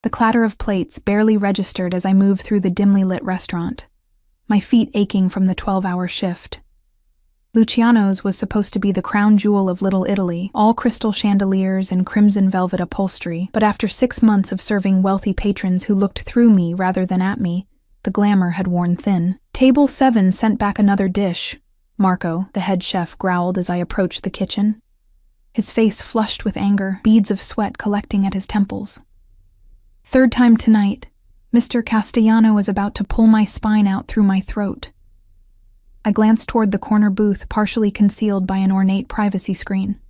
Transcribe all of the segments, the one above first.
The clatter of plates barely registered as I moved through the dimly lit restaurant, my feet aching from the 12-hour shift. Luciano's was supposed to be the crown jewel of Little Italy, all crystal chandeliers and crimson velvet upholstery, but after 6 months of serving wealthy patrons who looked through me rather than at me, the glamour had worn thin. Table 7 sent back another dish, Marco, the head chef, growled as I approached the kitchen. His face flushed with anger, beads of sweat collecting at his temples. Third time tonight, Mr. Castellano is about to pull my spine out through my throat. I glanced toward the corner booth partially concealed by an ornate privacy screen.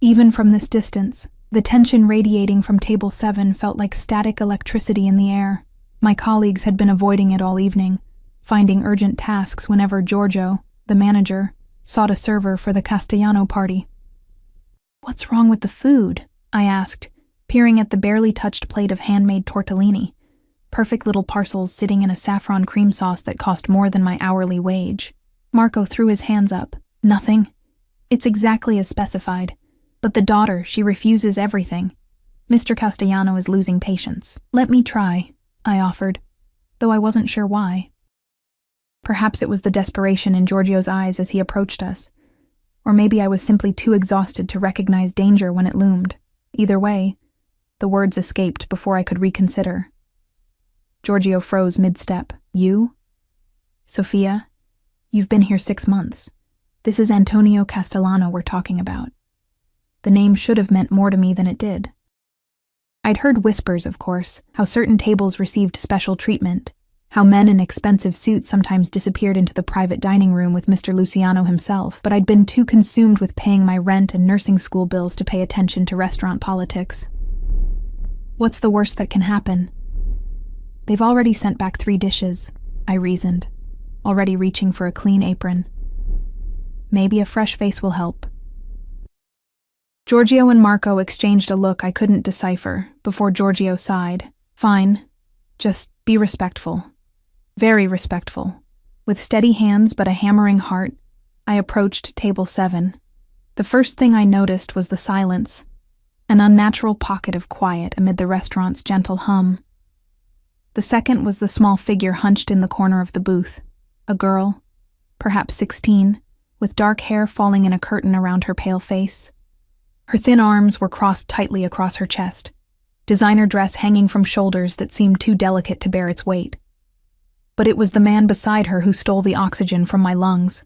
Even from this distance, the tension radiating from Table 7 felt like static electricity in the air. My colleagues had been avoiding it all evening, finding urgent tasks whenever Giorgio, the manager, sought a server for the Castellano party. "What's wrong with the food?" I asked, peering at the barely touched plate of handmade tortellini, perfect little parcels sitting in a saffron cream sauce that cost more than my hourly wage. Marco threw his hands up. "Nothing. It's exactly as specified. But the daughter, she refuses everything. Mr. Castellano is losing patience." "Let me try," I offered, though I wasn't sure why. Perhaps it was the desperation in Giorgio's eyes as he approached us, or maybe I was simply too exhausted to recognize danger when it loomed. Either way, the words escaped before I could reconsider. Giorgio froze mid-step. "You? Sophia, you've been here 6 months. This is Antonio Castellano we're talking about." The name should have meant more to me than it did. I'd heard whispers, of course, how certain tables received special treatment, how men in expensive suits sometimes disappeared into the private dining room with Mr. Luciano himself, but I'd been too consumed with paying my rent and nursing school bills to pay attention to restaurant politics. What's the worst that can happen? They've already sent back 3 dishes, I reasoned, already reaching for a clean apron. Maybe a fresh face will help. Giorgio and Marco exchanged a look I couldn't decipher before Giorgio sighed. "Fine. Just be respectful." Very respectful. With steady hands but a hammering heart, I approached Table 7. The first thing I noticed was the silence, an unnatural pocket of quiet amid the restaurant's gentle hum. The second was the small figure hunched in the corner of the booth, a girl, perhaps 16, with dark hair falling in a curtain around her pale face. Her thin arms were crossed tightly across her chest, designer dress hanging from shoulders that seemed too delicate to bear its weight. But it was the man beside her who stole the oxygen from my lungs.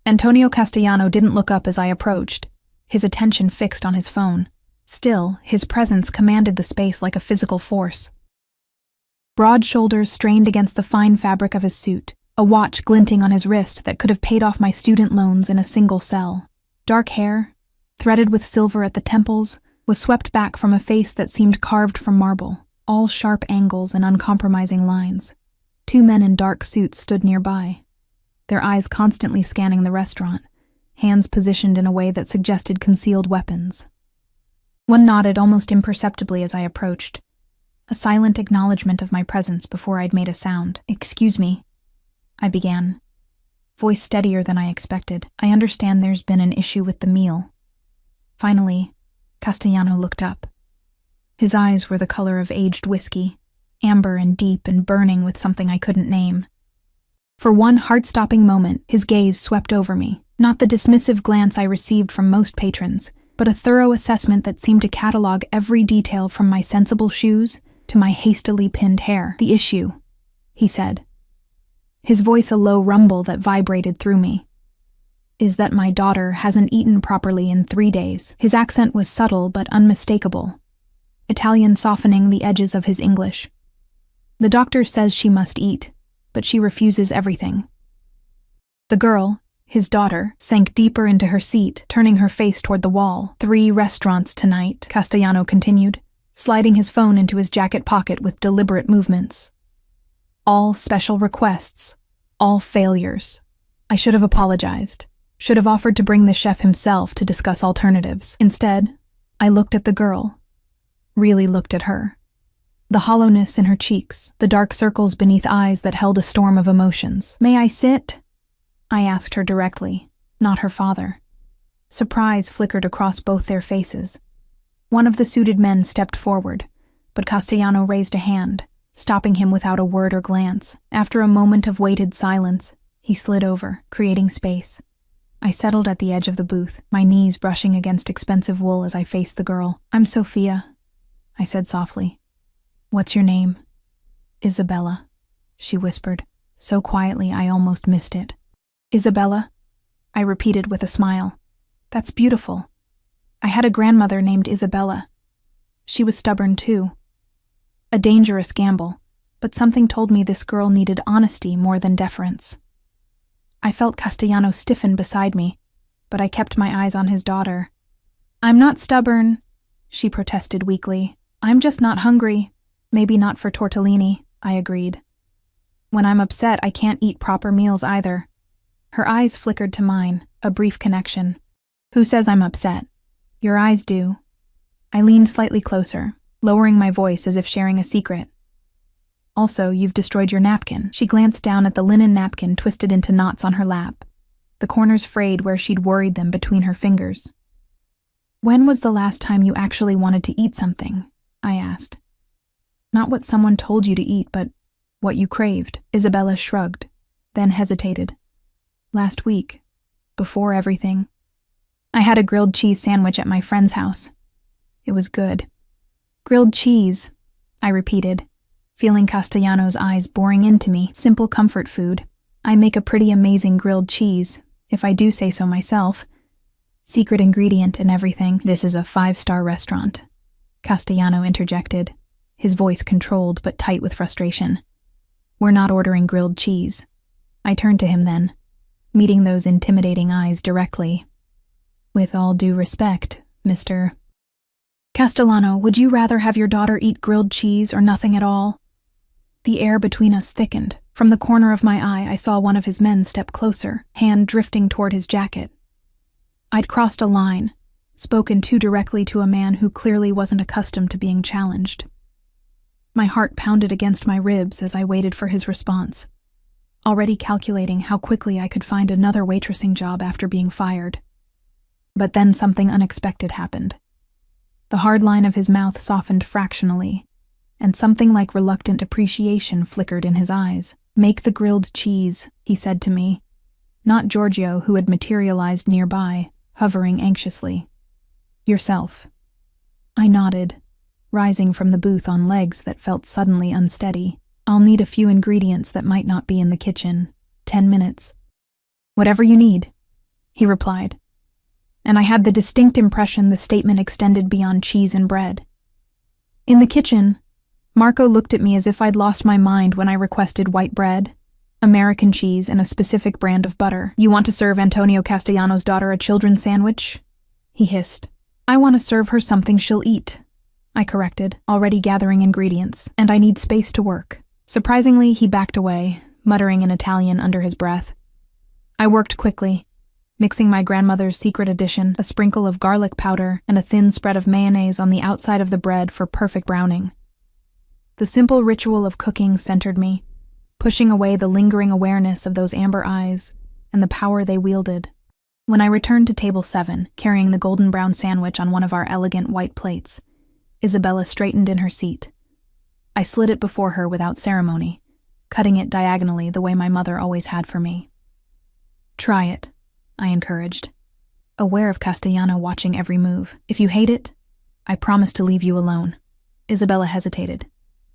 Antonio Castellano didn't look up as I approached, his attention fixed on his phone. Still, his presence commanded the space like a physical force. Broad shoulders strained against the fine fabric of his suit, a watch glinting on his wrist that could have paid off my student loans in a single cell. Dark hair, threaded with silver at the temples, was swept back from a face that seemed carved from marble, all sharp angles and uncompromising lines. 2 men in dark suits stood nearby, their eyes constantly scanning the restaurant, hands positioned in a way that suggested concealed weapons. One nodded almost imperceptibly as I approached, a silent acknowledgement of my presence before I'd made a sound. "Excuse me," I began, voice steadier than I expected. "I understand there's been an issue with the meal." Finally, Castellano looked up. His eyes were the color of aged whiskey, amber and deep and burning with something I couldn't name. For one heart-stopping moment, his gaze swept over me, not the dismissive glance I received from most patrons, but a thorough assessment that seemed to catalog every detail from my sensible shoes to my hastily pinned hair. "The issue," he said, his voice a low rumble that vibrated through me, "is that my daughter hasn't eaten properly in 3 days. His accent was subtle but unmistakable, Italian softening the edges of his English. "The doctor says she must eat, but she refuses everything." The girl, his daughter, sank deeper into her seat, turning her face toward the wall. 3 restaurants tonight, Castellano continued, sliding his phone into his jacket pocket with deliberate movements. All special requests, all failures. I should have apologized, should have offered to bring the chef himself to discuss alternatives. Instead, I looked at the girl, really looked at her. The hollowness in her cheeks, the dark circles beneath eyes that held a storm of emotions. "May I sit?" I asked her directly, not her father. Surprise flickered across both their faces. One of the suited men stepped forward, but Castellano raised a hand, stopping him without a word or glance. After a moment of weighted silence, he slid over, creating space. I settled at the edge of the booth, my knees brushing against expensive wool as I faced the girl. "I'm Sophia," I said softly. "What's your name?" "Isabella," she whispered, so quietly I almost missed it. "Isabella?" I repeated with a smile. "That's beautiful. I had a grandmother named Isabella. She was stubborn too. A dangerous gamble, but something told me this girl needed honesty more than deference." I felt Castellano stiffen beside me, but I kept my eyes on his daughter. "I'm not stubborn," she protested weakly. "I'm just not hungry. Maybe not for tortellini," I agreed. "When I'm upset, I can't eat proper meals either." Her eyes flickered to mine, a brief connection. "Who says I'm upset? Your eyes do." I leaned slightly closer, lowering my voice as if sharing a secret. "Also, you've destroyed your napkin." She glanced down at the linen napkin twisted into knots on her lap, the corners frayed where she'd worried them between her fingers. "When was the last time you actually wanted to eat something?" I asked. "Not what someone told you to eat, but what you craved." Isabella shrugged, then hesitated. "Last week, before everything. I had a grilled cheese sandwich at my friend's house. It was good." "Grilled cheese," I repeated, feeling Castellano's eyes boring into me. "Simple comfort food. I make a pretty amazing grilled cheese, if I do say so myself. Secret ingredient and everything." "This is a 5-star restaurant," Castellano interjected, his voice controlled but tight with frustration. "We're not ordering grilled cheese." I turned to him then, meeting those intimidating eyes directly. "With all due respect, Mr. Castellano, would you rather have your daughter eat grilled cheese or nothing at all?" The air between us thickened. From the corner of my eye, I saw one of his men step closer, hand drifting toward his jacket. I'd crossed a line, spoken too directly to a man who clearly wasn't accustomed to being challenged. My heart pounded against my ribs as I waited for his response, already calculating how quickly I could find another waitressing job after being fired. But then something unexpected happened. The hard line of his mouth softened fractionally, and something like reluctant appreciation flickered in his eyes. "Make the grilled cheese," he said to me, not Giorgio, who had materialized nearby, hovering anxiously. "Yourself." I nodded, rising from the booth on legs that felt suddenly unsteady. "I'll need a few ingredients that might not be in the kitchen. 10 minutes. "Whatever you need," he replied, and I had the distinct impression the statement extended beyond cheese and bread. In the kitchen, Marco looked at me as if I'd lost my mind when I requested white bread, American cheese, and a specific brand of butter. "You want to serve Antonio Castellano's daughter a children's sandwich?" he hissed. "I want to serve her something she'll eat," I corrected, already gathering ingredients, "and I need space to work." Surprisingly, he backed away, muttering in Italian under his breath. I worked quickly, mixing my grandmother's secret addition, a sprinkle of garlic powder and a thin spread of mayonnaise on the outside of the bread for perfect browning. The simple ritual of cooking centered me, pushing away the lingering awareness of those amber eyes and the power they wielded. When I returned to table 7, carrying the golden brown sandwich on one of our elegant white plates, Isabella straightened in her seat. I slid it before her without ceremony, cutting it diagonally the way my mother always had for me. "Try it," I encouraged, aware of Castellano watching every move. "If you hate it, I promise to leave you alone." Isabella hesitated,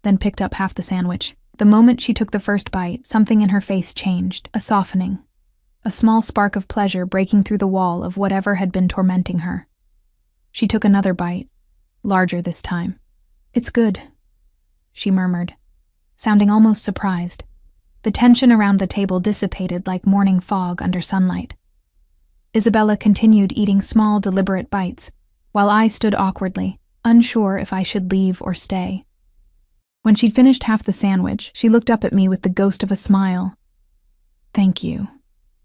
then picked up half the sandwich. The moment she took the first bite, something in her face changed, a softening, a small spark of pleasure breaking through the wall of whatever had been tormenting her. She took another bite, larger this time. "It's good," she murmured, sounding almost surprised. The tension around the table dissipated like morning fog under sunlight. Isabella continued eating small, deliberate bites, while I stood awkwardly, unsure if I should leave or stay. When she'd finished half the sandwich, she looked up at me with the ghost of a smile. "Thank you,"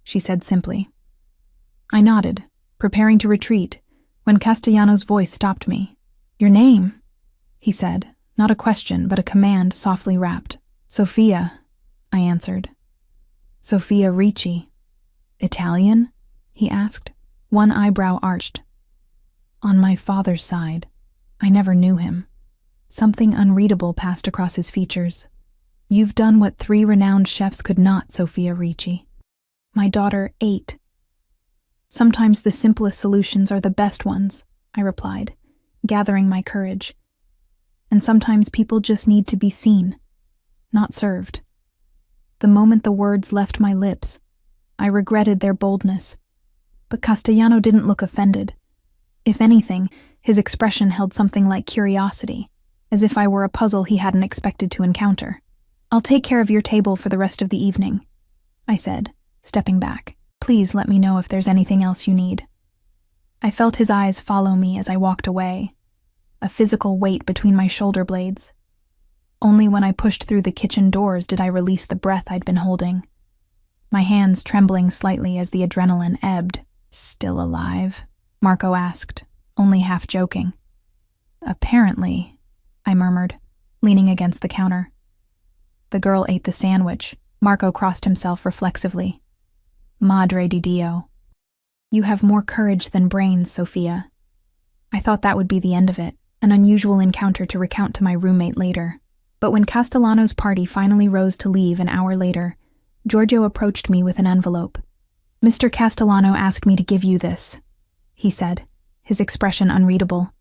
she said simply. I nodded, preparing to retreat, when Castellano's voice stopped me. "Your name?" he said, not a question but a command softly rapped. "Sophia," I answered. "Sophia Ricci." "Italian?" he asked, one eyebrow arched. "On my father's side. I never knew him." Something unreadable passed across his features. You've done what 3 renowned chefs could not, Sofia Ricci. My daughter ate. Sometimes the simplest solutions are the best ones, I replied, gathering my courage. And sometimes people just need to be seen, not served. The moment the words left my lips, I regretted their boldness. But Castellano didn't look offended. If anything, his expression held something like curiosity, as if I were a puzzle he hadn't expected to encounter. I'll take care of your table for the rest of the evening, I said, stepping back. Please let me know if there's anything else you need. I felt his eyes follow me as I walked away, a physical weight between my shoulder blades. Only when I pushed through the kitchen doors did I release the breath I'd been holding, my hands trembling slightly as the adrenaline ebbed. Still alive? Marco asked, only half joking. Apparently, I murmured, leaning against the counter. The girl ate the sandwich. Marco crossed himself reflexively. Madre di Dio. You have more courage than brains, Sofia. I thought that would be the end of it, an unusual encounter to recount to my roommate later. But when Castellano's party finally rose to leave an hour later, Giorgio approached me with an envelope. Mr. Castellano asked me to give you this, he said, his expression unreadable.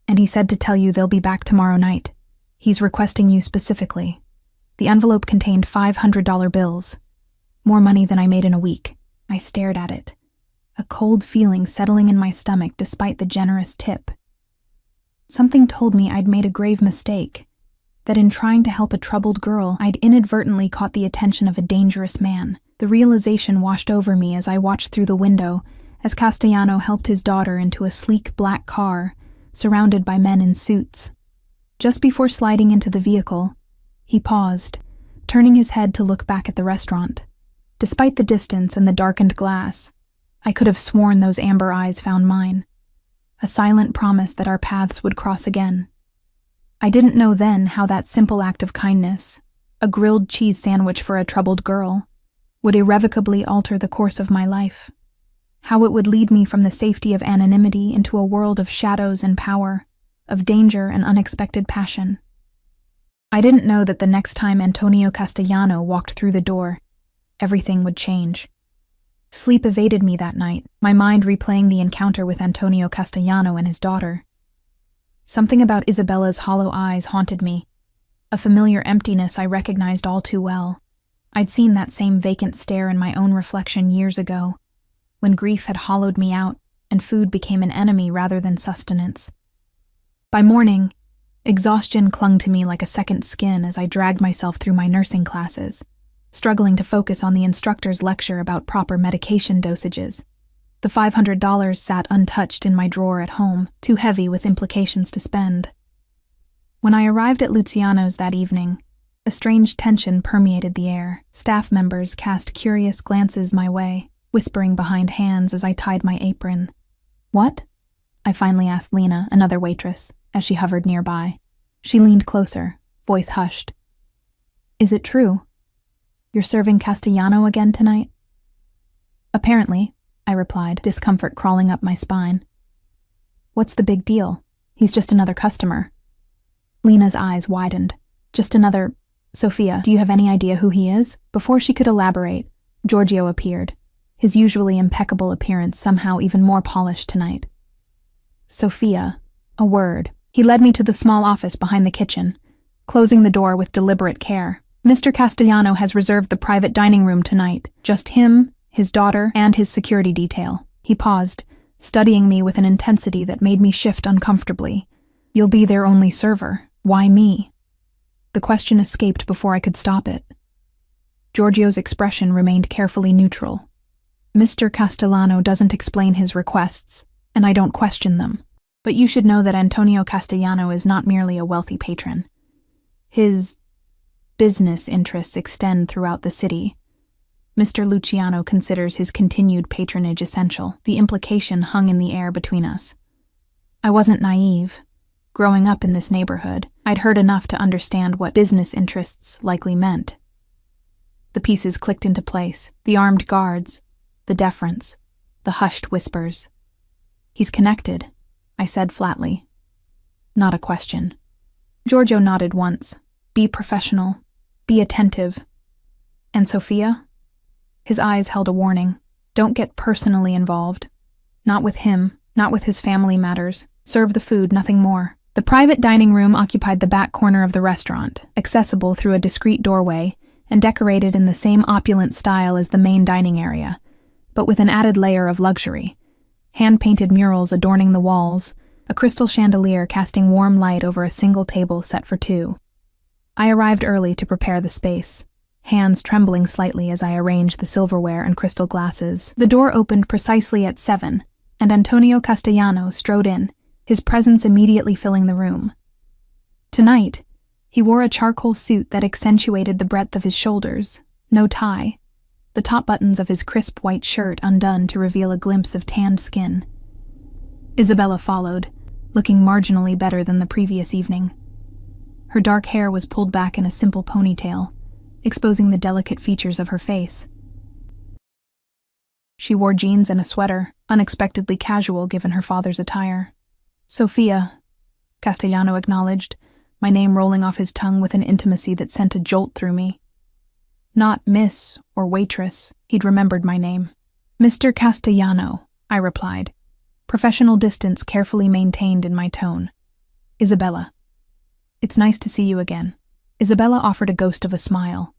And he said to tell you they'll be back tomorrow night. He's requesting you specifically. The envelope contained $500 bills, more money than I made in a week. I stared at it, a cold feeling settling in my stomach despite the generous tip. Something told me I'd made a grave mistake, that in trying to help a troubled girl, I'd inadvertently caught the attention of a dangerous man. The realization washed over me as I watched through the window as Castellano helped his daughter into a sleek black car, surrounded by men in suits. Just before sliding into the vehicle, he paused, turning his head to look back at the restaurant. Despite the distance and the darkened glass, I could have sworn those amber eyes found mine, a silent promise that our paths would cross again. I didn't know then how that simple act of kindness, a grilled cheese sandwich for a troubled girl, would irrevocably alter the course of my life, how it would lead me from the safety of anonymity into a world of shadows and power, of danger and unexpected passion. I didn't know that the next time Antonio Castellano walked through the door, everything would change. Sleep evaded me that night, my mind replaying the encounter with Antonio Castellano and his daughter. Something about Isabella's hollow eyes haunted me, a familiar emptiness I recognized all too well. I'd seen that same vacant stare in my own reflection years ago, when grief had hollowed me out and food became an enemy rather than sustenance. By morning, exhaustion clung to me like a second skin as I dragged myself through my nursing classes, struggling to focus on the instructor's lecture about proper medication dosages. The $500 sat untouched in my drawer at home, too heavy with implications to spend. When I arrived at Luciano's that evening, a strange tension permeated the air. Staff members cast curious glances my way, whispering behind hands as I tied my apron. What? I finally asked Lena, another waitress, as she hovered nearby. She leaned closer, voice hushed. Is it true? You're serving Castellano again tonight? Apparently, I replied, discomfort crawling up my spine. What's the big deal? He's just another customer. Lena's eyes widened. Just another... Sofia, do you have any idea who he is? Before she could elaborate, Giorgio appeared, his usually impeccable appearance somehow even more polished tonight. Sofia, a word. He led me to the small office behind the kitchen, closing the door with deliberate care. Mr. Castellano has reserved the private dining room tonight. Just him, his daughter, and his security detail. He paused, studying me with an intensity that made me shift uncomfortably. You'll be their only server. Why me? The question escaped before I could stop it. Giorgio's expression remained carefully neutral. Mr. Castellano doesn't explain his requests, and I don't question them. But you should know that Antonio Castellano is not merely a wealthy patron. His business interests extend throughout the city. Mr. Luciano considers his continued patronage essential. The implication hung in the air between us. I wasn't naive. Growing up in this neighborhood, I'd heard enough to understand what business interests likely meant. The pieces clicked into place, the armed guards, the deference, the hushed whispers. He's connected, I said flatly. Not a question. Giorgio nodded once. Be professional. Be attentive. And Sophia? His eyes held a warning. Don't get personally involved. Not with him, not with his family matters. Serve the food, nothing more. The private dining room occupied the back corner of the restaurant, accessible through a discreet doorway, and decorated in the same opulent style as the main dining area, but with an added layer of luxury. Hand-painted murals adorning the walls, a crystal chandelier casting warm light over a single table set for two. I arrived early to prepare the space, hands trembling slightly as I arranged the silverware and crystal glasses. The door opened precisely at 7, and Antonio Castellano strode in, his presence immediately filling the room. Tonight, he wore a charcoal suit that accentuated the breadth of his shoulders, no tie, the top buttons of his crisp white shirt undone to reveal a glimpse of tanned skin. Isabella followed, looking marginally better than the previous evening. Her dark hair was pulled back in a simple ponytail, exposing the delicate features of her face. She wore jeans and a sweater, unexpectedly casual given her father's attire. Sophia, Castellano acknowledged, my name rolling off his tongue with an intimacy that sent a jolt through me. Not Miss or Waitress, he'd remembered my name. Mr. Castellano, I replied, professional distance carefully maintained in my tone. Isabella. It's nice to see you again. Isabella offered a ghost of a smile,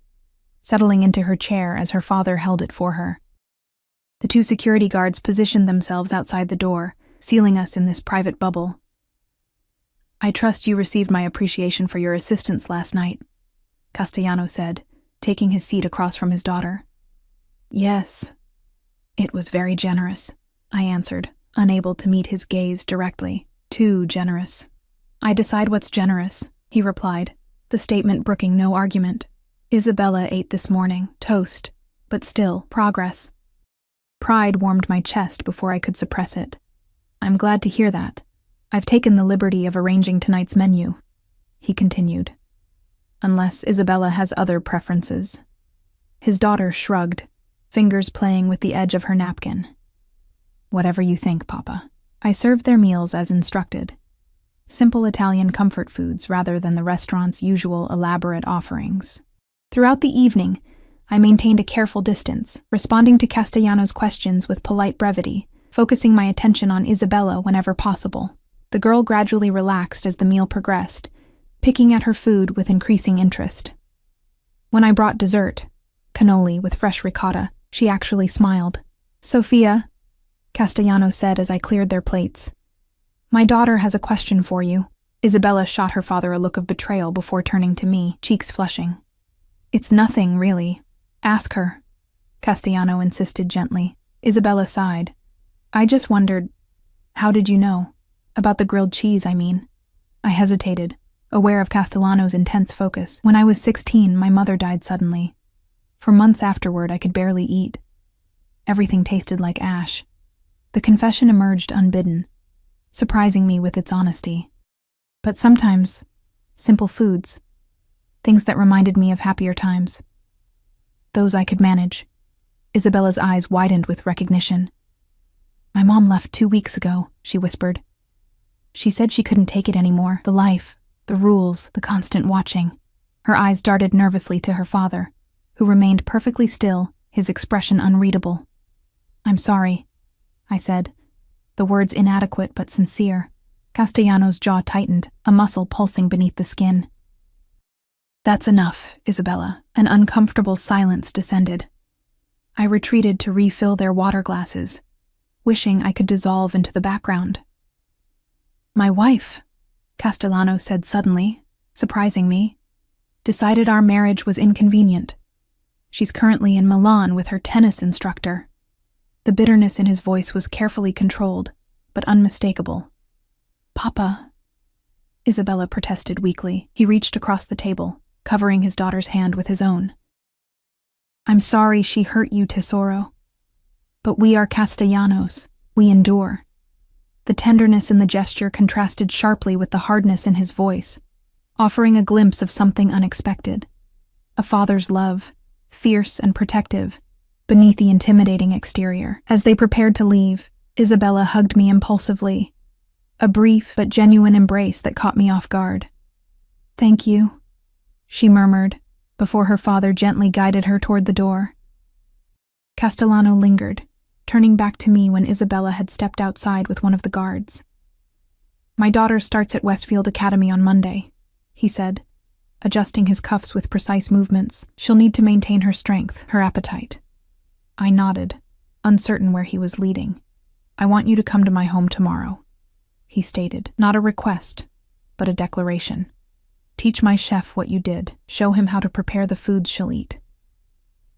settling into her chair as her father held it for her. The two security guards positioned themselves outside the door, sealing us in this private bubble. I trust you received my appreciation for your assistance last night, Castellano said, taking his seat across from his daughter. Yes, it was very generous, I answered, unable to meet his gaze directly. Too generous. I decide what's generous, he replied, the statement brooking no argument. Isabella ate this morning, toast, but still, progress. Pride warmed my chest before I could suppress it. I'm glad to hear that. I've taken the liberty of arranging tonight's menu, he continued. Unless Isabella has other preferences. His daughter shrugged, fingers playing with the edge of her napkin. Whatever you think, Papa. I served their meals as instructed. Simple Italian comfort foods rather than the restaurant's usual elaborate offerings. Throughout the evening, I maintained a careful distance, responding to Castellano's questions with polite brevity, focusing my attention on Isabella whenever possible. The girl gradually relaxed as the meal progressed, picking at her food with increasing interest. When I brought dessert, cannoli with fresh ricotta, she actually smiled. Sophia, Castellano said as I cleared their plates. My daughter has a question for you. Isabella shot her father a look of betrayal before turning to me, cheeks flushing. It's nothing, really. Ask her, Castellano insisted gently. Isabella sighed. I just wondered, how did you know? About the grilled cheese, I mean. I hesitated, aware of Castellano's intense focus. When I was 16, my mother died suddenly. For months afterward, I could barely eat. Everything tasted like ash. The confession emerged unbidden, surprising me with its honesty. But sometimes, simple foods, things that reminded me of happier times. Those I could manage. Isabella's eyes widened with recognition. My mom left 2 weeks ago, she whispered. She said she couldn't take it anymore. The life, the rules, the constant watching. Her eyes darted nervously to her father, who remained perfectly still, his expression unreadable. I'm sorry, I said, the words inadequate but sincere. Castellano's jaw tightened, a muscle pulsing beneath the skin. That's enough, Isabella. An uncomfortable silence descended. I retreated to refill their water glasses, wishing I could dissolve into the background. My wife, Castellano said suddenly, surprising me, decided our marriage was inconvenient. She's currently in Milan with her tennis instructor. The bitterness in his voice was carefully controlled, but unmistakable. Papa, Isabella protested weakly. He reached across the table, covering his daughter's hand with his own. I'm sorry she hurt you, Tesoro. But we are Castellanos. We endure. The tenderness in the gesture contrasted sharply with the hardness in his voice, offering a glimpse of something unexpected. A father's love, fierce and protective, beneath the intimidating exterior. As they prepared to leave, Isabella hugged me impulsively, a brief but genuine embrace that caught me off guard. Thank you, she murmured, before her father gently guided her toward the door. Castellano lingered, turning back to me when Isabella had stepped outside with one of the guards. My daughter starts at Westfield Academy on Monday, he said, adjusting his cuffs with precise movements. She'll need to maintain her strength, her appetite. I nodded, uncertain where he was leading. I want you to come to my home tomorrow, he stated. Not a request, but a declaration. Teach my chef what you did. Show him how to prepare the foods she'll eat.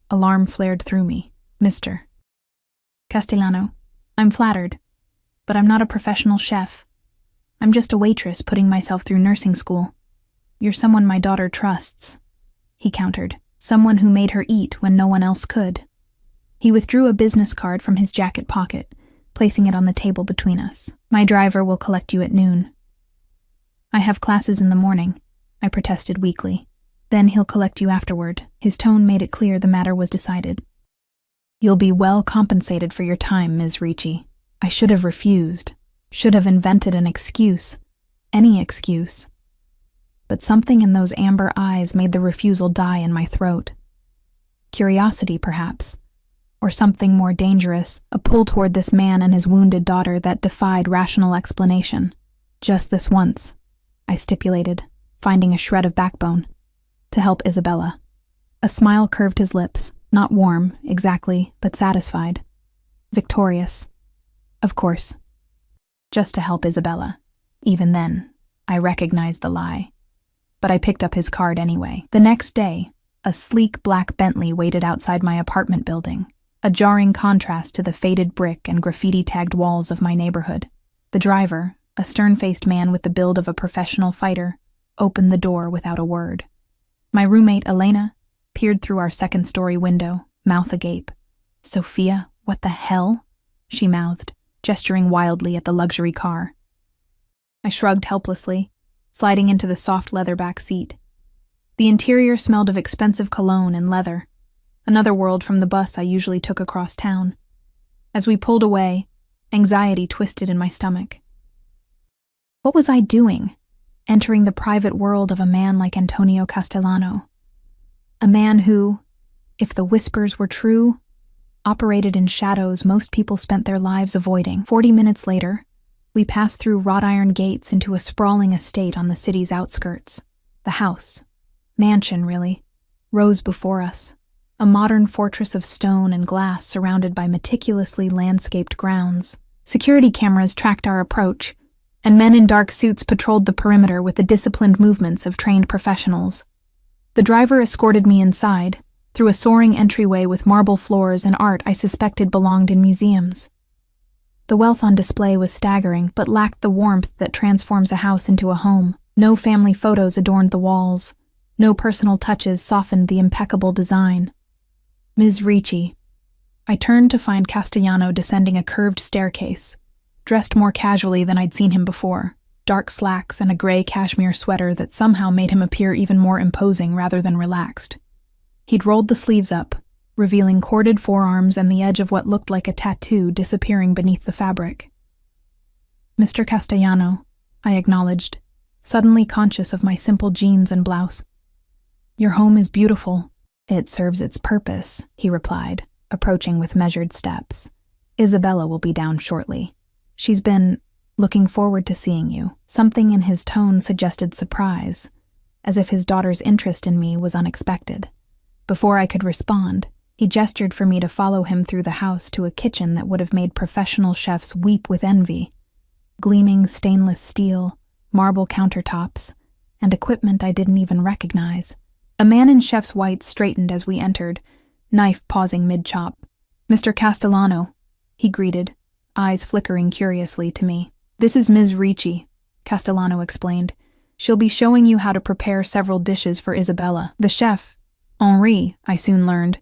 Alarm flared through me. Mr. Castellano, I'm flattered, but I'm not a professional chef. I'm just a waitress putting myself through nursing school. You're someone my daughter trusts, he countered. Someone who made her eat when no one else could. He withdrew a business card from his jacket pocket, placing it on the table between us. My driver will collect you at noon. I have classes in the morning, I protested weakly. Then he'll collect you afterward. His tone made it clear the matter was decided. You'll be well compensated for your time, Ms. Ricci. I should have refused. Should have invented an excuse. Any excuse. But something in those amber eyes made the refusal die in my throat. Curiosity, perhaps. Or something more dangerous, a pull toward this man and his wounded daughter that defied rational explanation. Just this once, I stipulated, finding a shred of backbone. To help Isabella. A smile curved his lips, not warm, exactly, but satisfied. Victorious. Of course. Just to help Isabella. Even then, I recognized the lie. But I picked up his card anyway. The next day, a sleek black Bentley waited outside my apartment building, a jarring contrast to the faded brick and graffiti-tagged walls of my neighborhood. The driver, a stern-faced man with the build of a professional fighter, opened the door without a word. My roommate, Elena, peered through our second-story window, mouth agape. Sophia, what the hell? She mouthed, gesturing wildly at the luxury car. I shrugged helplessly, sliding into the soft leather back seat. The interior smelled of expensive cologne and leather, another world from the bus I usually took across town. As we pulled away, anxiety twisted in my stomach. What was I doing? Entering the private world of a man like Antonio Castellano. A man who, if the whispers were true, operated in shadows most people spent their lives avoiding. 40 minutes later, we passed through wrought iron gates into a sprawling estate on the city's outskirts. The house, mansion really, rose before us, a modern fortress of stone and glass surrounded by meticulously landscaped grounds. Security cameras tracked our approach, and men in dark suits patrolled the perimeter with the disciplined movements of trained professionals. The driver escorted me inside, through a soaring entryway with marble floors and art I suspected belonged in museums. The wealth on display was staggering, but lacked the warmth that transforms a house into a home. No family photos adorned the walls. No personal touches softened the impeccable design. Ms. Ricci. I turned to find Castellano descending a curved staircase, dressed more casually than I'd seen him before, dark slacks and a gray cashmere sweater that somehow made him appear even more imposing rather than relaxed. He'd rolled the sleeves up, revealing corded forearms and the edge of what looked like a tattoo disappearing beneath the fabric. Mr. Castellano, I acknowledged, suddenly conscious of my simple jeans and blouse. Your home is beautiful. It serves its purpose, he replied, approaching with measured steps. Isabella will be down shortly. She's been looking forward to seeing you. Something in his tone suggested surprise, as if his daughter's interest in me was unexpected. Before I could respond, he gestured for me to follow him through the house to a kitchen that would have made professional chefs weep with envy. Gleaming stainless steel, marble countertops, and equipment I didn't even recognize. A man in chef's whites straightened as we entered, knife pausing mid-chop. Mr. Castellano, he greeted, eyes flickering curiously to me. This is Ms. Ricci, Castellano explained. She'll be showing you how to prepare several dishes for Isabella. The chef, Henri, I soon learned,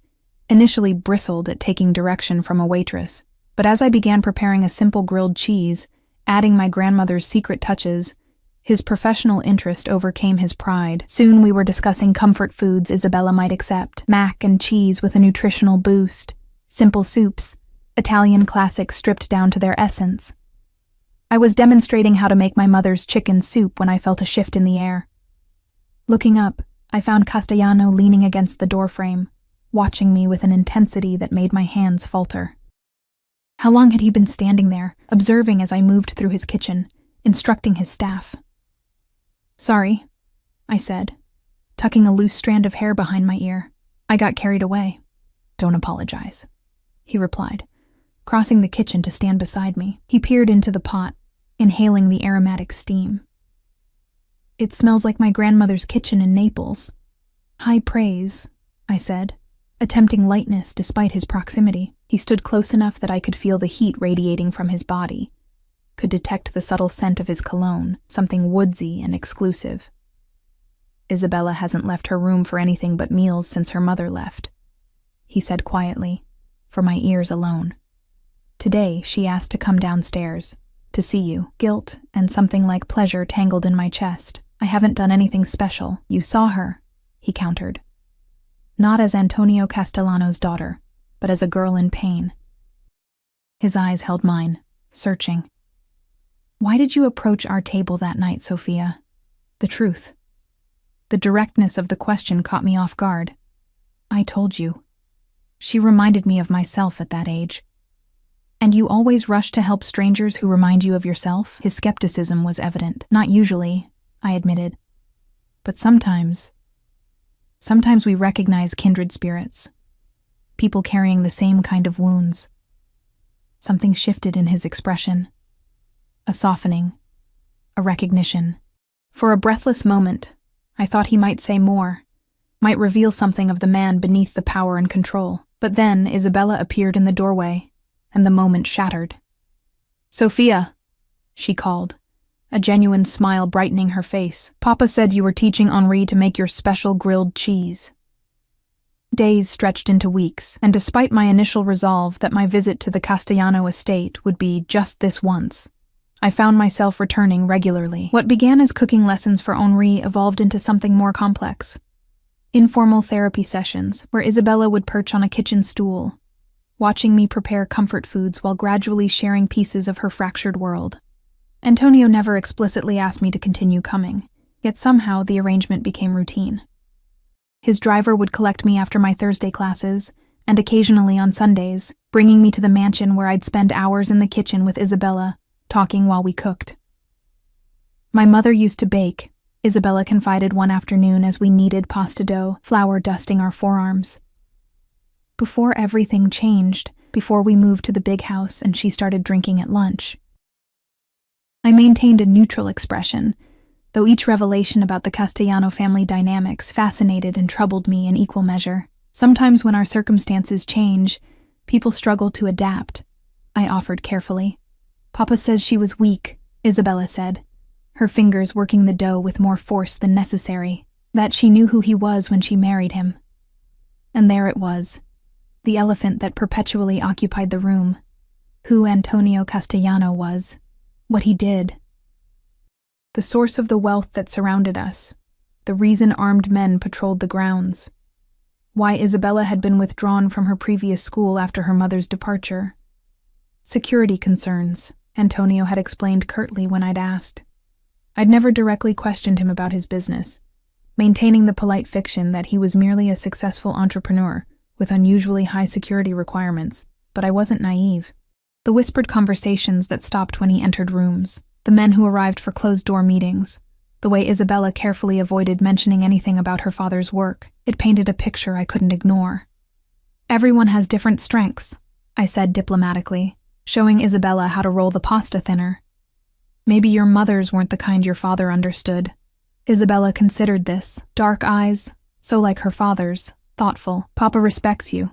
initially bristled at taking direction from a waitress, but as I began preparing a simple grilled cheese, adding my grandmother's secret touches, his professional interest overcame his pride. Soon we were discussing comfort foods Isabella might accept, mac and cheese with a nutritional boost, simple soups, Italian classics stripped down to their essence. I was demonstrating how to make my mother's chicken soup when I felt a shift in the air. Looking up, I found Castellano leaning against the doorframe, watching me with an intensity that made my hands falter. How long had he been standing there, observing as I moved through his kitchen, instructing his staff? "Sorry," I said, tucking a loose strand of hair behind my ear. "I got carried away." "Don't apologize," he replied, crossing the kitchen to stand beside me. He peered into the pot, inhaling the aromatic steam. "It smells like my grandmother's kitchen in Naples." "High praise," I said, attempting lightness despite his proximity. He stood close enough that I could feel the heat radiating from his body, could detect the subtle scent of his cologne, something woodsy and exclusive. "Isabella hasn't left her room for anything but meals since her mother left," he said quietly, for my ears alone. "Today she asked to come downstairs, to see you." Guilt and something like pleasure tangled in my chest. "I haven't done anything special. You saw her," he countered. "Not as Antonio Castellano's daughter, but as a girl in pain." His eyes held mine, searching. "Why did you approach our table that night, Sophia?" The truth. The directness of the question caught me off guard. "I told you." She reminded me of myself at that age. "And you always rush to help strangers who remind you of yourself?" His skepticism was evident. "Not usually," I admitted. "But sometimes we recognize kindred spirits, people carrying the same kind of wounds." Something shifted in his expression. A softening, a recognition. For a breathless moment, I thought he might say more, might reveal something of the man beneath the power and control. But then Isabella appeared in the doorway, and the moment shattered. "Sophia," she called, a genuine smile brightening her face. "Papa said you were teaching Henri to make your special grilled cheese." Days stretched into weeks, and despite my initial resolve that my visit to the Castellano estate would be just this once, I found myself returning regularly. What began as cooking lessons for Henri evolved into something more complex. Informal therapy sessions, where Isabella would perch on a kitchen stool, watching me prepare comfort foods while gradually sharing pieces of her fractured world. Antonio never explicitly asked me to continue coming, yet somehow the arrangement became routine. His driver would collect me after my Thursday classes, and occasionally on Sundays, bringing me to the mansion where I'd spend hours in the kitchen with Isabella, talking while we cooked. "My mother used to bake," Isabella confided one afternoon as we kneaded pasta dough, flour dusting our forearms. "Before everything changed, before we moved to the big house and she started drinking at lunch." I maintained a neutral expression, though each revelation about the Castellano family dynamics fascinated and troubled me in equal measure. "Sometimes when our circumstances change, people struggle to adapt," I offered carefully. "Papa says she was weak," Isabella said, her fingers working the dough with more force than necessary, "that she knew who he was when she married him." And there it was, the elephant that perpetually occupied the room, who Antonio Castellano was, what he did. The source of the wealth that surrounded us, the reason armed men patrolled the grounds, why Isabella had been withdrawn from her previous school after her mother's departure. "Security concerns," Antonio had explained curtly when I'd asked. I'd never directly questioned him about his business, maintaining the polite fiction that he was merely a successful entrepreneur with unusually high security requirements, but I wasn't naive. The whispered conversations that stopped when he entered rooms, the men who arrived for closed-door meetings, the way Isabella carefully avoided mentioning anything about her father's work, it painted a picture I couldn't ignore. "Everyone has different strengths," I said diplomatically, showing Isabella how to roll the pasta thinner. "Maybe your mothers weren't the kind your father understood." Isabella considered this, dark eyes, so like her father's, thoughtful. "Papa respects you,"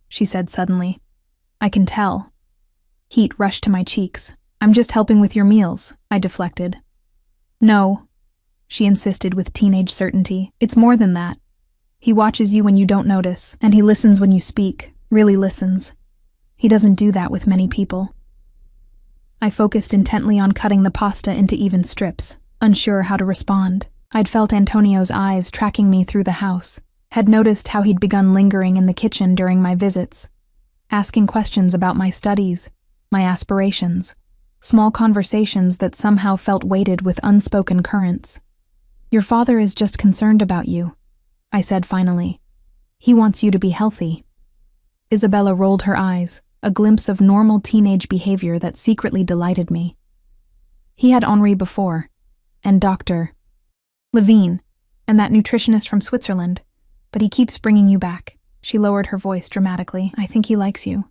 she said suddenly. "I can tell." Heat rushed to my cheeks. "I'm just helping with your meals," I deflected. "No," she insisted with teenage certainty. "It's more than that. He watches you when you don't notice, and he listens when you speak, really listens. He doesn't do that with many people." I focused intently on cutting the pasta into even strips, unsure how to respond. I'd felt Antonio's eyes tracking me through the house, had noticed how he'd begun lingering in the kitchen during my visits, asking questions about my studies, my aspirations, small conversations that somehow felt weighted with unspoken currents. Your father is just concerned about you, I said finally. He wants you to be healthy. Isabella rolled her eyes, a glimpse of normal teenage behavior that secretly delighted me. He had Henri before, and Dr. Levine, and that nutritionist from Switzerland, but he keeps bringing you back. She lowered her voice dramatically. I think he likes you.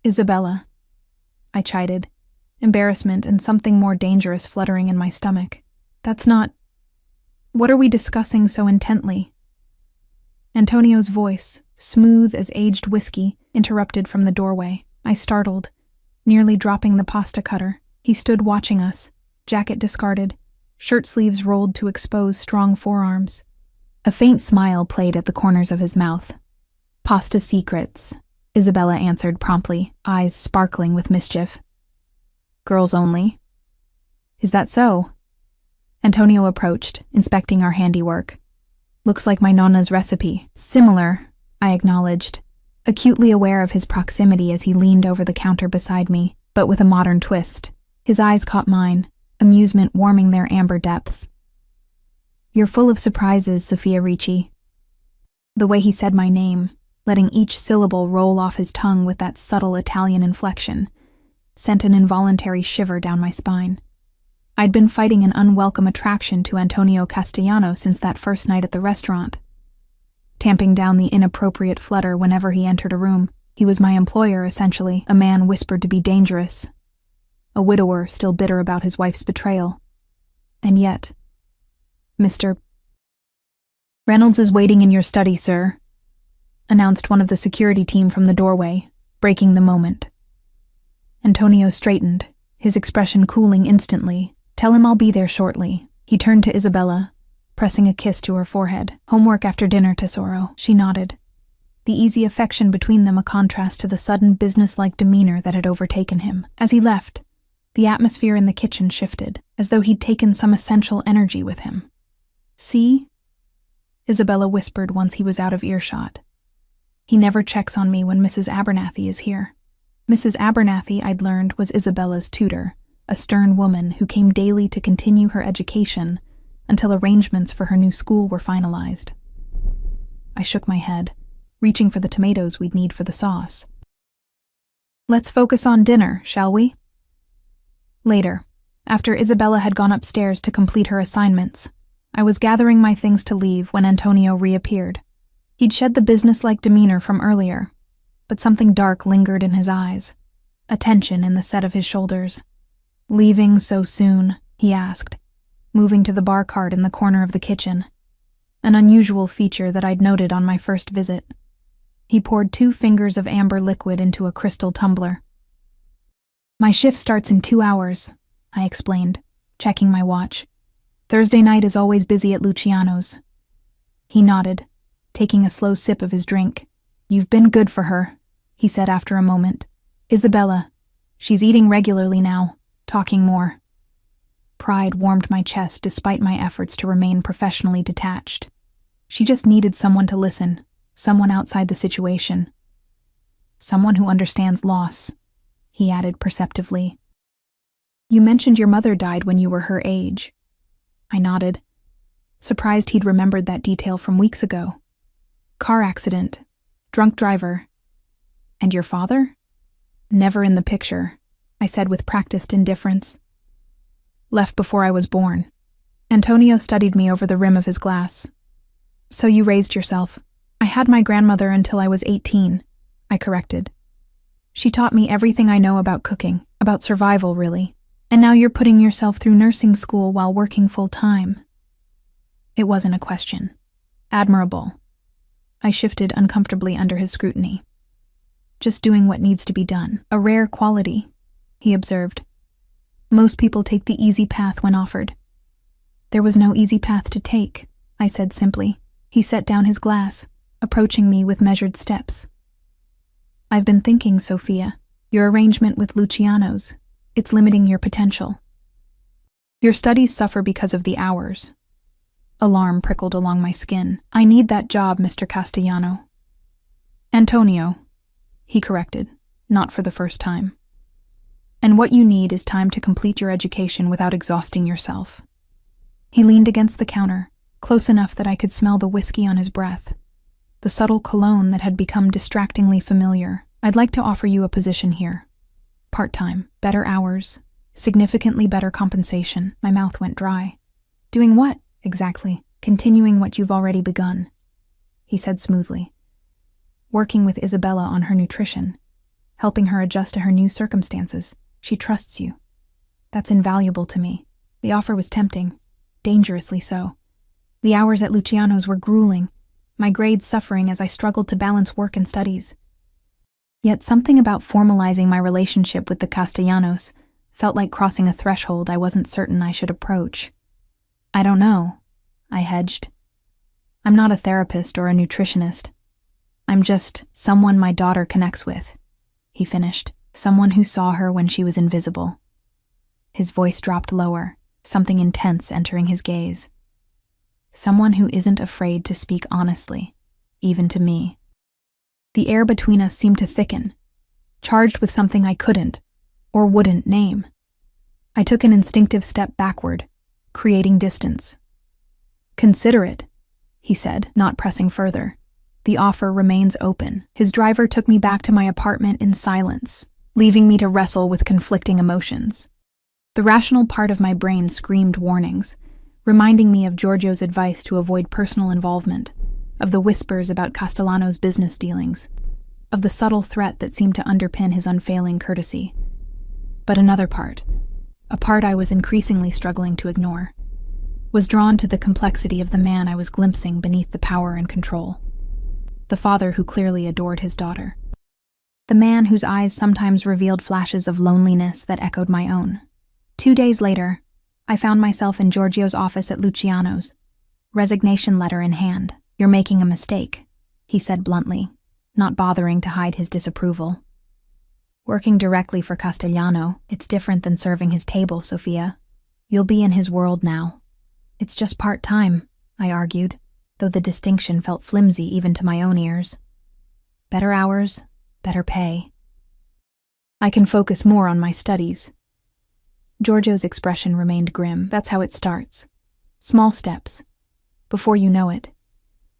Isabella, I chided, embarrassment and something more dangerous fluttering in my stomach. That's not... What are we discussing so intently? Antonio's voice, smooth as aged whiskey, interrupted from the doorway. I startled, nearly dropping the pasta cutter. He stood watching us, jacket discarded, shirt sleeves rolled to expose strong forearms. A faint smile played at the corners of his mouth. Pasta secrets, Isabella answered promptly, eyes sparkling with mischief. Girls only. Is that so? Antonio approached, inspecting our handiwork. Looks like my nonna's recipe. Similar, I acknowledged, acutely aware of his proximity as he leaned over the counter beside me, but with a modern twist. His eyes caught mine, amusement warming their amber depths. You're full of surprises, Sophia Ricci. The way he said my name, letting each syllable roll off his tongue with that subtle Italian inflection, sent an involuntary shiver down my spine. I'd been fighting an unwelcome attraction to Antonio Castellano since that first night at the restaurant. Tamping down the inappropriate flutter whenever he entered a room. He was my employer, essentially, a man whispered to be dangerous, a widower still bitter about his wife's betrayal. And yet, Mr. Reynolds is waiting in your study, sir, announced one of the security team from the doorway, breaking the moment. Antonio straightened, his expression cooling instantly. Tell him I'll be there shortly. He turned to Isabella, pressing a kiss to her forehead. Homework after dinner, Tesoro. She nodded, the easy affection between them a contrast to the sudden businesslike demeanor that had overtaken him. As he left, the atmosphere in the kitchen shifted, as though he'd taken some essential energy with him. See? Isabella whispered once he was out of earshot. He never checks on me when Mrs. Abernathy is here. Mrs. Abernathy, I'd learned, was Isabella's tutor, a stern woman who came daily to continue her education until arrangements for her new school were finalized. I shook my head, reaching for the tomatoes we'd need for the sauce. Let's focus on dinner, shall we? Later, after Isabella had gone upstairs to complete her assignments, I was gathering my things to leave when Antonio reappeared. He'd shed the businesslike demeanor from earlier, but something dark lingered in his eyes, a tension in the set of his shoulders. Leaving so soon? He asked, moving to the bar cart in the corner of the kitchen, an unusual feature that I'd noted on my first visit. He poured 2 fingers of amber liquid into a crystal tumbler. My shift starts in 2 hours, I explained, checking my watch. Thursday night is always busy at Luciano's. He nodded, taking a slow sip of his drink. You've been good for her, he said after a moment. Isabella, she's eating regularly now, talking more. Pride warmed my chest despite my efforts to remain professionally detached. She just needed someone to listen, someone outside the situation. Someone who understands loss, he added perceptively. You mentioned your mother died when you were her age. I nodded, surprised he'd remembered that detail from weeks ago. Car accident, drunk driver. And your father? Never in the picture, I said with practiced indifference. Left before I was born. Antonio studied me over the rim of his glass. So you raised yourself. I had my grandmother until I was 18, I corrected. She taught me everything I know about cooking, about survival, really. And now you're putting yourself through nursing school while working full-time. It wasn't a question. Admirable. I shifted uncomfortably under his scrutiny. Just doing what needs to be done. A rare quality, he observed. Most people take the easy path when offered. There was no easy path to take, I said simply. He set down his glass, approaching me with measured steps. I've been thinking, Sophia, your arrangement with Luciano's, it's limiting your potential. Your studies suffer because of the hours. Alarm prickled along my skin. I need that job, Mr. Castellano. Antonio, he corrected, not for the first time. And what you need is time to complete your education without exhausting yourself. He leaned against the counter, close enough that I could smell the whiskey on his breath, the subtle cologne that had become distractingly familiar. I'd like to offer you a position here. Part-time, better hours, significantly better compensation. My mouth went dry. Doing what, exactly? Continuing what you've already begun, he said smoothly. Working with Isabella on her nutrition, helping her adjust to her new circumstances. She trusts you. That's invaluable to me. The offer was tempting, dangerously so. The hours at Luciano's were grueling, my grades suffering as I struggled to balance work and studies. Yet something about formalizing my relationship with the Castellanos felt like crossing a threshold I wasn't certain I should approach. I don't know, I hedged. I'm not a therapist or a nutritionist. I'm just someone my daughter connects with, he finished. Someone who saw her when she was invisible. His voice dropped lower, something intense entering his gaze. Someone who isn't afraid to speak honestly, even to me. The air between us seemed to thicken, charged with something I couldn't, or wouldn't name. I took an instinctive step backward, creating distance. Consider it, he said, not pressing further. The offer remains open. His driver took me back to my apartment in silence, leaving me to wrestle with conflicting emotions. The rational part of my brain screamed warnings, reminding me of Giorgio's advice to avoid personal involvement, of the whispers about Castellano's business dealings, of the subtle threat that seemed to underpin his unfailing courtesy. But another part, a part I was increasingly struggling to ignore, was drawn to the complexity of the man I was glimpsing beneath the power and control. The father who clearly adored his daughter. The man whose eyes sometimes revealed flashes of loneliness that echoed my own. 2 days later, I found myself in Giorgio's office at Luciano's, resignation letter in hand. You're making a mistake, he said bluntly, not bothering to hide his disapproval. Working directly for Castellano, it's different than serving his table, Sophia. You'll be in his world now. It's just part-time, I argued, though the distinction felt flimsy even to my own ears. Better hours, better pay. I can focus more on my studies. Giorgio's expression remained grim. That's how it starts. Small steps. Before you know it,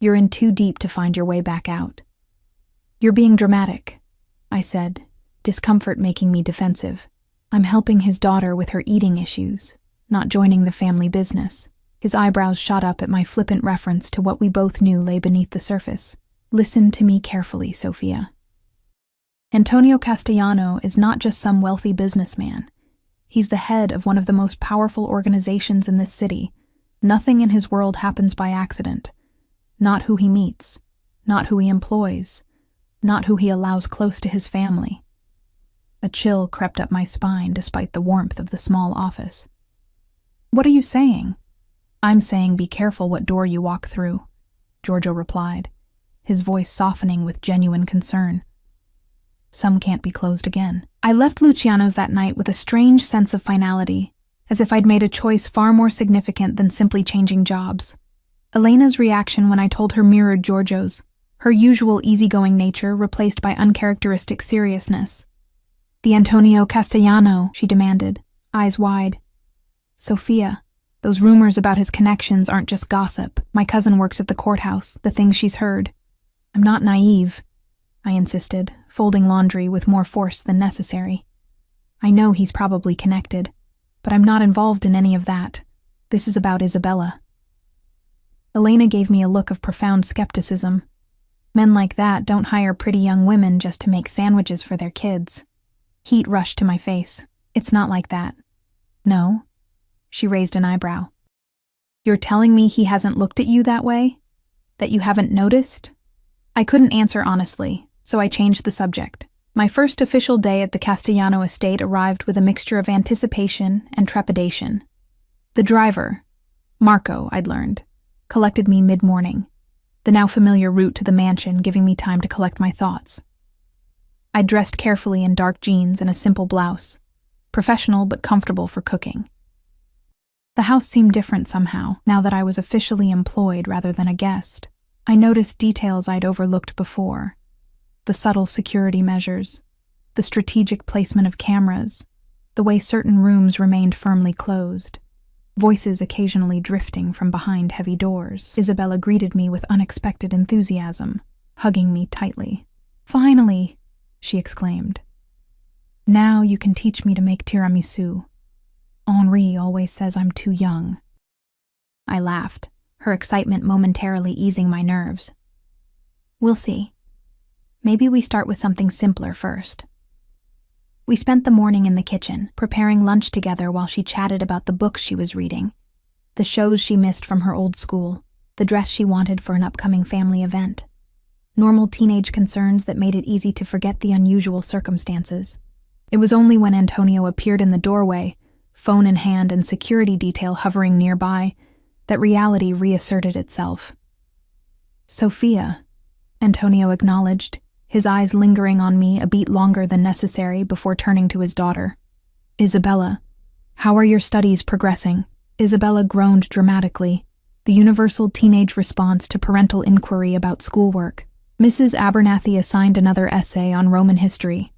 you're in too deep to find your way back out. You're being dramatic, I said, discomfort making me defensive. I'm helping his daughter with her eating issues, not joining the family business. His eyebrows shot up at my flippant reference to what we both knew lay beneath the surface. Listen to me carefully, Sophia. Antonio Castellano is not just some wealthy businessman. He's the head of one of the most powerful organizations in this city. Nothing in his world happens by accident. Not who he meets, not who he employs, not who he allows close to his family. A chill crept up my spine despite the warmth of the small office. What are you saying? I'm saying be careful what door you walk through, Giorgio replied, his voice softening with genuine concern. Some can't be closed again. I left Luciano's that night with a strange sense of finality, as if I'd made a choice far more significant than simply changing jobs. Elena's reaction when I told her mirrored Giorgio's, her usual easygoing nature replaced by uncharacteristic seriousness. The Antonio Castellano, she demanded, eyes wide. Sophia, those rumors about his connections aren't just gossip. My cousin works at the courthouse, the things she's heard. I'm not naive, I insisted, folding laundry with more force than necessary. I know he's probably connected, but I'm not involved in any of that. This is about Isabella. Elena gave me a look of profound skepticism. Men like that don't hire pretty young women just to make sandwiches for their kids. Heat rushed to my face. It's not like that. No? She raised an eyebrow. You're telling me he hasn't looked at you that way? That you haven't noticed? I couldn't answer honestly, so I changed the subject. My first official day at the Castellano estate arrived with a mixture of anticipation and trepidation. The driver, Marco, I'd learned, collected me mid-morning, the now familiar route to the mansion giving me time to collect my thoughts. I dressed carefully in dark jeans and a simple blouse, professional but comfortable for cooking. The house seemed different somehow, now that I was officially employed rather than a guest. I noticed details I'd overlooked before. The subtle security measures, the strategic placement of cameras, the way certain rooms remained firmly closed. voices occasionally drifting from behind heavy doors. Isabella greeted me with unexpected enthusiasm, hugging me tightly. "Finally!" she exclaimed. "Now you can teach me to make tiramisu. Henri always says I'm too young." I laughed, her excitement momentarily easing my nerves. "We'll see. Maybe we start with something simpler first." We spent the morning in the kitchen, preparing lunch together while she chatted about the books she was reading, the shows she missed from her old school, the dress she wanted for an upcoming family event. Normal teenage concerns that made it easy to forget the unusual circumstances. It was only when Antonio appeared in the doorway, phone in hand and security detail hovering nearby, that reality reasserted itself. "Sophia," Antonio acknowledged, his eyes lingering on me a beat longer than necessary before turning to his daughter. "Isabella, how are your studies progressing?" Isabella groaned dramatically, the universal teenage response to parental inquiry about schoolwork. Mrs. Abernathy assigned another essay on Roman history.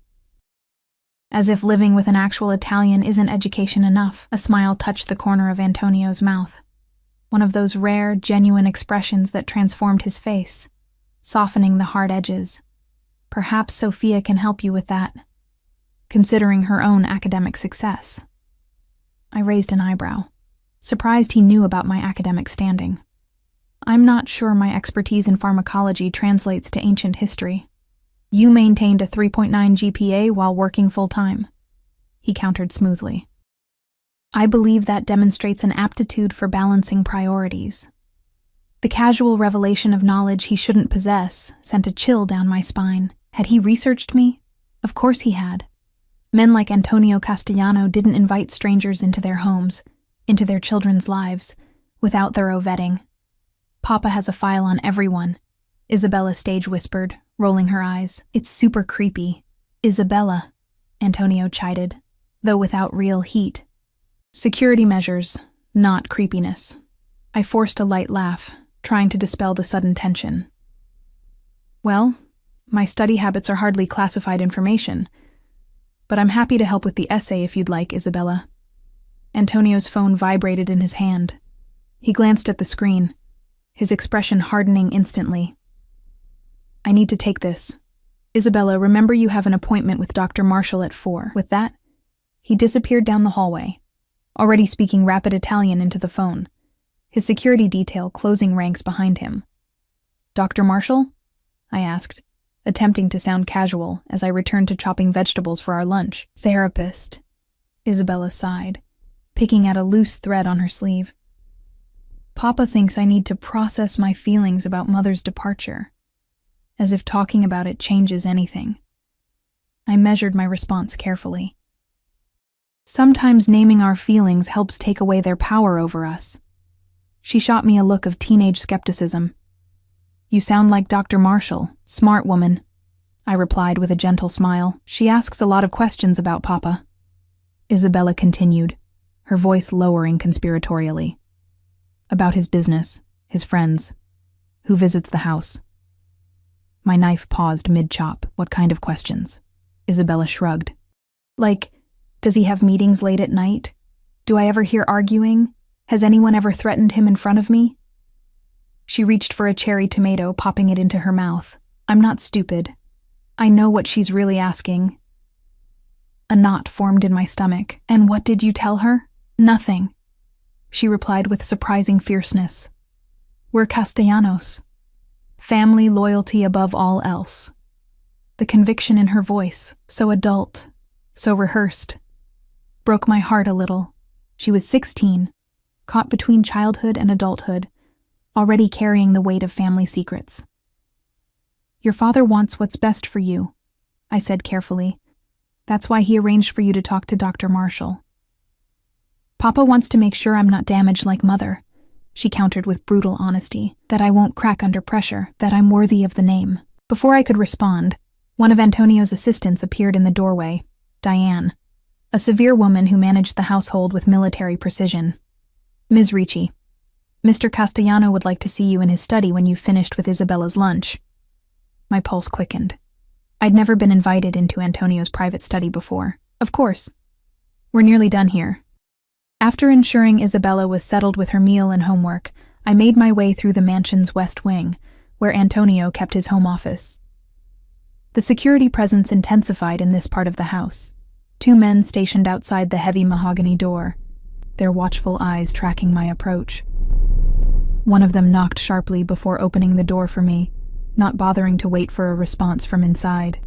As if living with an actual Italian isn't education enough, a smile touched the corner of Antonio's mouth. One of those rare, genuine expressions that transformed his face, softening the hard edges. "Perhaps Sophia can help you with that, considering her own academic success." I raised an eyebrow, surprised he knew about my academic standing. "I'm not sure my expertise in pharmacology translates to ancient history." "You maintained a 3.9 GPA while working full-time," he countered smoothly. "I believe that demonstrates an aptitude for balancing priorities." The casual revelation of knowledge he shouldn't possess sent a chill down my spine. Had he researched me? Of course he had. Men like Antonio Castellano didn't invite strangers into their homes, into their children's lives, without thorough vetting. "Papa has a file on everyone," Isabella stage whispered, rolling her eyes. "It's super creepy." "Isabella," Antonio chided, though without real heat. "Security measures, not creepiness." I forced a light laugh, trying to dispel the sudden tension. "Well, my study habits are hardly classified information, but I'm happy to help with the essay if you'd like, Isabella." Antonio's phone vibrated in his hand. He glanced at the screen, his expression hardening instantly. "I need to take this. Isabella, remember you have an appointment with Dr. Marshall at 4. With that, he disappeared down the hallway, already speaking rapid Italian into the phone, his security detail closing ranks behind him. "Dr. Marshall?" I asked, attempting to sound casual as I returned to chopping vegetables for our lunch. "Therapist," Isabella sighed, picking at a loose thread on her sleeve. "Papa thinks I need to process my feelings about Mother's departure, as if talking about it changes anything." I measured my response carefully. "Sometimes naming our feelings helps take away their power over us." She shot me a look of teenage skepticism. "You sound like Dr. Marshall, smart woman," I replied with a gentle smile. "She asks a lot of questions about Papa," Isabella continued, her voice lowering conspiratorially. "About his business, his friends, who visits the house." My knife paused mid-chop. "What kind of questions?" Isabella shrugged. "Like, does he have meetings late at night? Do I ever hear arguing? Has anyone ever threatened him in front of me?" She reached for a cherry tomato, popping it into her mouth. "I'm not stupid. I know what she's really asking." A knot formed in my stomach. "And what did you tell her?" "Nothing," she replied with surprising fierceness. "We're Castellanos. Family loyalty above all else." The conviction in her voice, so adult, so rehearsed, broke my heart a little. She was 16, caught between childhood and adulthood, already carrying the weight of family secrets. "Your father wants what's best for you," I said carefully. "That's why he arranged for you to talk to Dr. Marshall." "Papa wants to make sure I'm not damaged like Mother," she countered with brutal honesty, "that I won't crack under pressure, that I'm worthy of the name." Before I could respond, one of Antonio's assistants appeared in the doorway, Diane, a severe woman who managed the household with military precision. "Ms. Ricci, Mr. Castellano would like to see you in his study when you've finished with Isabella's lunch." My pulse quickened. I'd never been invited into Antonio's private study before. "Of course. We're nearly done here." After ensuring Isabella was settled with her meal and homework, I made my way through the mansion's west wing, where Antonio kept his home office. The security presence intensified in this part of the house. 2 men stationed outside the heavy mahogany door, their watchful eyes tracking my approach. One of them knocked sharply before opening the door for me, not bothering to wait for a response from inside.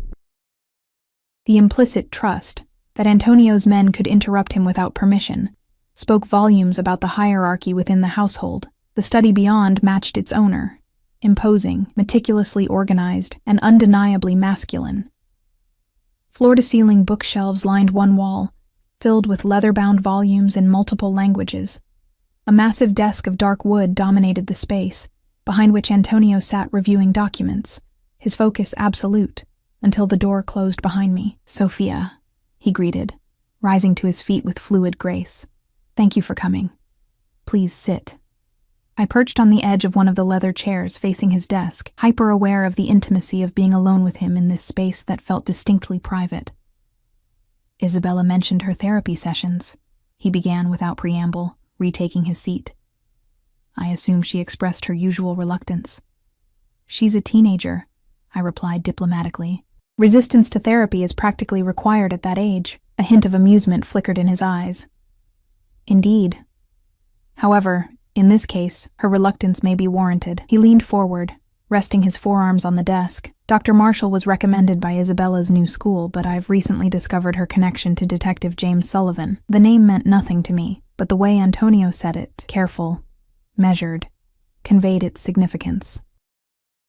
The implicit trust that Antonio's men could interrupt him without permission spoke volumes about the hierarchy within the household. The study beyond matched its owner, imposing, meticulously organized, and undeniably masculine. Floor-to-ceiling bookshelves lined one wall, filled with leather-bound volumes in multiple languages. A massive desk of dark wood dominated the space, behind which Antonio sat reviewing documents, his focus absolute, until the door closed behind me. "Sophia," he greeted, rising to his feet with fluid grace. "Thank you for coming. Please sit." I perched on the edge of one of the leather chairs facing his desk, hyper-aware of the intimacy of being alone with him in this space that felt distinctly private. "Isabella mentioned her therapy sessions," he began without preamble, retaking his seat. I assume she expressed her usual reluctance. "She's a teenager," I replied diplomatically. "Resistance to therapy is practically required at that age." A hint of amusement flickered in his eyes. "Indeed. However, in this case, her reluctance may be warranted." He leaned forward, resting his forearms on the desk. "Dr. Marshall was recommended by Isabella's new school, but I've recently discovered her connection to Detective James Sullivan." The name meant nothing to me, but the way Antonio said it, careful, measured, conveyed its significance.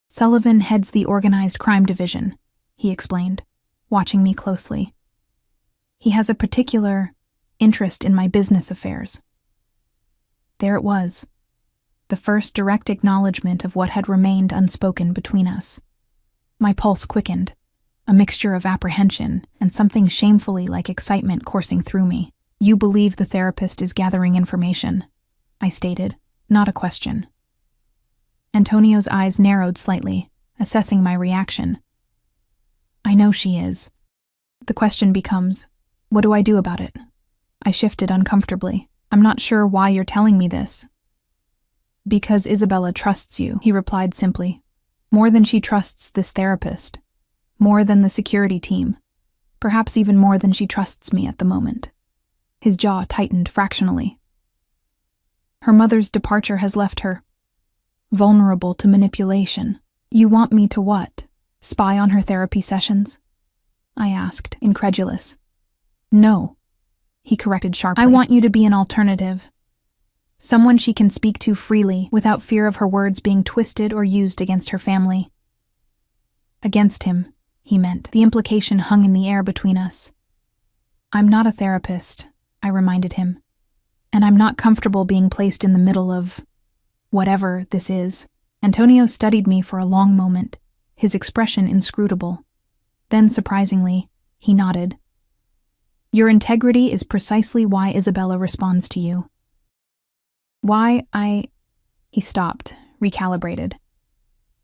"Sullivan heads the organized crime division," he explained, watching me closely. "He has a particular interest in my business affairs." There it was, the first direct acknowledgement of what had remained unspoken between us. My pulse quickened, a mixture of apprehension and something shamefully like excitement coursing through me. "You believe the therapist is gathering information," I stated, not a question. Antonio's eyes narrowed slightly, assessing my reaction. "I know she is. The question becomes, what do I do about it?" I shifted uncomfortably. "I'm not sure why you're telling me this." "Because Isabella trusts you," he replied simply. "More than she trusts this therapist. More than the security team. Perhaps even more than she trusts me at the moment." His jaw tightened fractionally. "Her mother's departure has left her vulnerable to manipulation." "You want me to what? Spy on her therapy sessions?" I asked, incredulous. "No," he corrected sharply. "I want you to be an alternative. Someone she can speak to freely, without fear of her words being twisted or used against her family." Against him, he meant. The implication hung in the air between us. "I'm not a therapist," I reminded him. "And I'm not comfortable being placed in the middle of whatever this is." Antonio studied me for a long moment, his expression inscrutable. Then, surprisingly, he nodded. "Your integrity is precisely why Isabella responds to you." He stopped, recalibrated.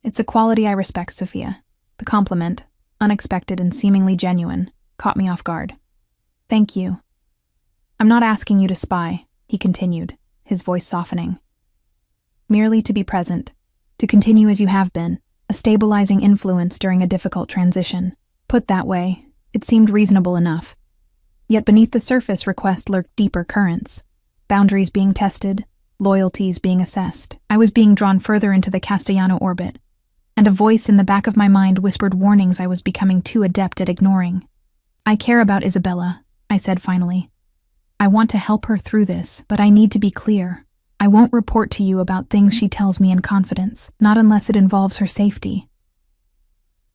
"It's a quality I respect, Sophia." The compliment, unexpected and seemingly genuine, caught me off guard. "Thank you." "I'm not asking you to spy," he continued, his voice softening. "Merely to be present, to continue as you have been, a stabilizing influence during a difficult transition." Put that way, it seemed reasonable enough. Yet beneath the surface request lurked deeper currents, boundaries being tested, loyalties being assessed. I was being drawn further into the Castellano orbit, and a voice in the back of my mind whispered warnings I was becoming too adept at ignoring. "I care about Isabella," I said finally. "I want to help her through this, but I need to be clear. I won't report to you about things she tells me in confidence, not unless it involves her safety."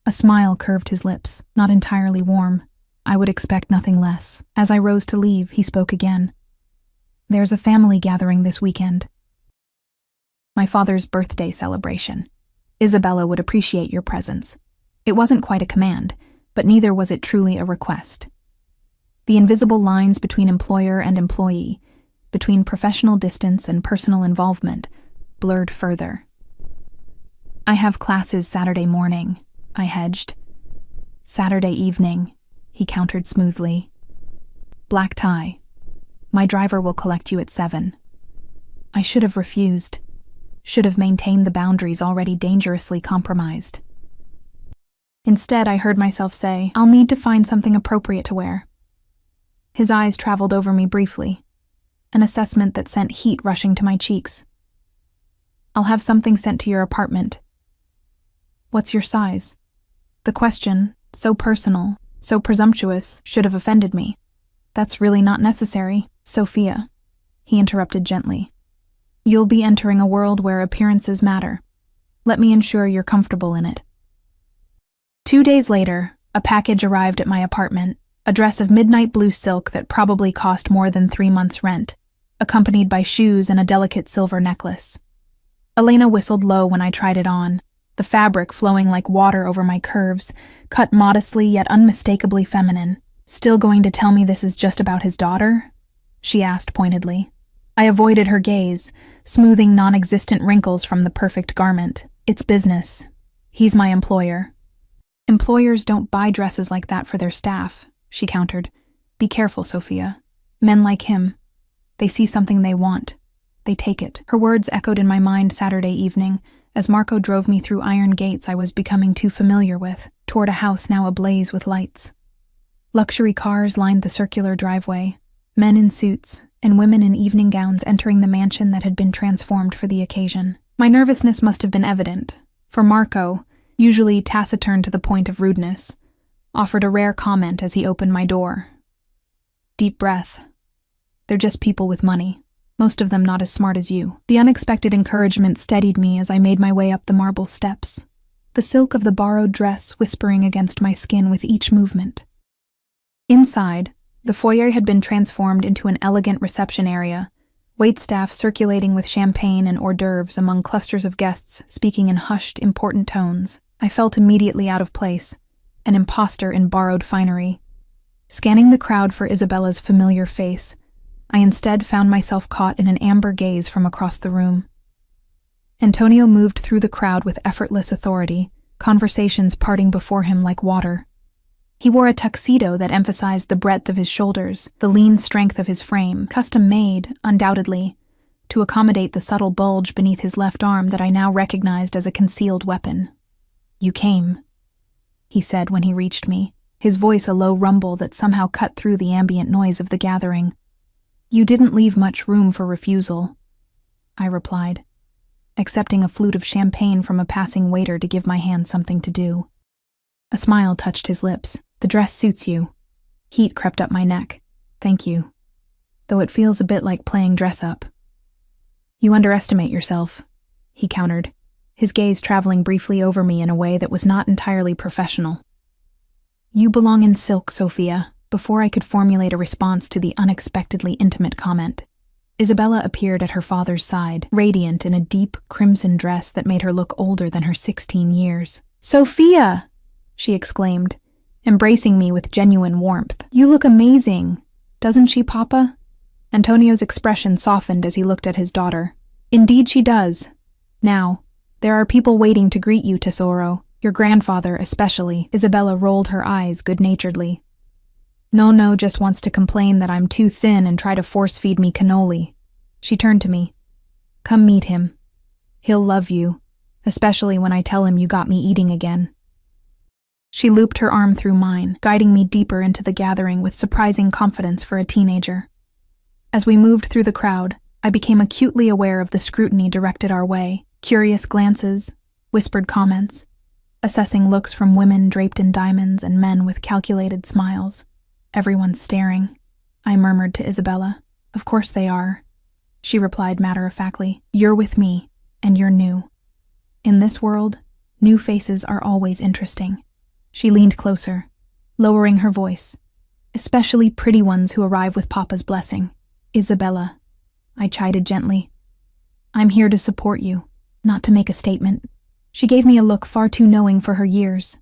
A smile curved his lips, not entirely warm. I would expect nothing less. As I rose to leave, he spoke again. "There's a family gathering this weekend. My father's birthday celebration. Isabella would appreciate your presence." It wasn't quite a command, but neither was it truly a request. The invisible lines between employer and employee, between professional distance and personal involvement, blurred further. "I have classes Saturday morning," I hedged. "Saturday evening," he countered smoothly. "Black tie. My driver will collect you at 7. I should have refused. Should have maintained the boundaries already dangerously compromised. Instead, I heard myself say, I'll need to find something appropriate to wear. His eyes traveled over me briefly, an assessment that sent heat rushing to my cheeks. I'll have something sent to your apartment. What's your size? The question, so personal, so presumptuous, should have offended me. That's really not necessary, Sophia, he interrupted gently. You'll be entering a world where appearances matter. Let me ensure you're comfortable in it. 2 days later, a package arrived at my apartment, a dress of midnight blue silk that probably cost more than 3 months' rent, accompanied by shoes and a delicate silver necklace. Elena whistled low when I tried it on, the fabric flowing like water over my curves, cut modestly yet unmistakably feminine. Still going to tell me this is just about his daughter? She asked pointedly. I avoided her gaze, smoothing non-existent wrinkles from the perfect garment. It's business. He's my employer. Employers don't buy dresses like that for their staff, she countered. Be careful, Sophia. Men like him. They see something they want. They take it. Her words echoed in my mind Saturday evening, as Marco drove me through iron gates I was becoming too familiar with, toward a house now ablaze with lights. Luxury cars lined the circular driveway, men in suits and women in evening gowns entering the mansion that had been transformed for the occasion. My nervousness must have been evident, for Marco, usually taciturn to the point of rudeness, offered a rare comment as he opened my door. Deep breath. They're just people with money, most of them not as smart as you. The unexpected encouragement steadied me as I made my way up the marble steps, the silk of the borrowed dress whispering against my skin with each movement. Inside, the foyer had been transformed into an elegant reception area, waitstaff circulating with champagne and hors d'oeuvres among clusters of guests speaking in hushed, important tones. I felt immediately out of place, an imposter in borrowed finery. Scanning the crowd for Isabella's familiar face, I instead found myself caught in an amber gaze from across the room. Antonio moved through the crowd with effortless authority, conversations parting before him like water. He wore a tuxedo that emphasized the breadth of his shoulders, the lean strength of his frame, custom-made, undoubtedly, to accommodate the subtle bulge beneath his left arm that I now recognized as a concealed weapon. You came, he said when he reached me, his voice a low rumble that somehow cut through the ambient noise of the gathering. You didn't leave much room for refusal, I replied, accepting a flute of champagne from a passing waiter to give my hand something to do. A smile touched his lips. The dress suits you. Heat crept up my neck. Thank you. Though it feels a bit like playing dress-up. You underestimate yourself, he countered, his gaze traveling briefly over me in a way that was not entirely professional. You belong in silk, Sophia. Before I could formulate a response to the unexpectedly intimate comment, Isabella appeared at her father's side, radiant in a deep crimson dress that made her look older than her 16 years. Sophia! She exclaimed, embracing me with genuine warmth. You look amazing. Doesn't she, Papa? Antonio's expression softened as he looked at his daughter. Indeed she does. Now, there are people waiting to greet you, Tesoro. Your grandfather, especially. Isabella rolled her eyes good-naturedly. No just wants to complain that I'm too thin and try to force-feed me cannoli. She turned to me. Come meet him. He'll love you, especially when I tell him you got me eating again. She looped her arm through mine, guiding me deeper into the gathering with surprising confidence for a teenager. As we moved through the crowd, I became acutely aware of the scrutiny directed our way, curious glances, whispered comments, assessing looks from women draped in diamonds and men with calculated smiles. Everyone's staring, I murmured to Isabella. Of course they are, she replied matter-of-factly. You're with me, and you're new. In this world, new faces are always interesting. She leaned closer, lowering her voice. Especially pretty ones who arrive with Papa's blessing. Isabella, I chided gently. I'm here to support you, not to make a statement. She gave me a look far too knowing for her years.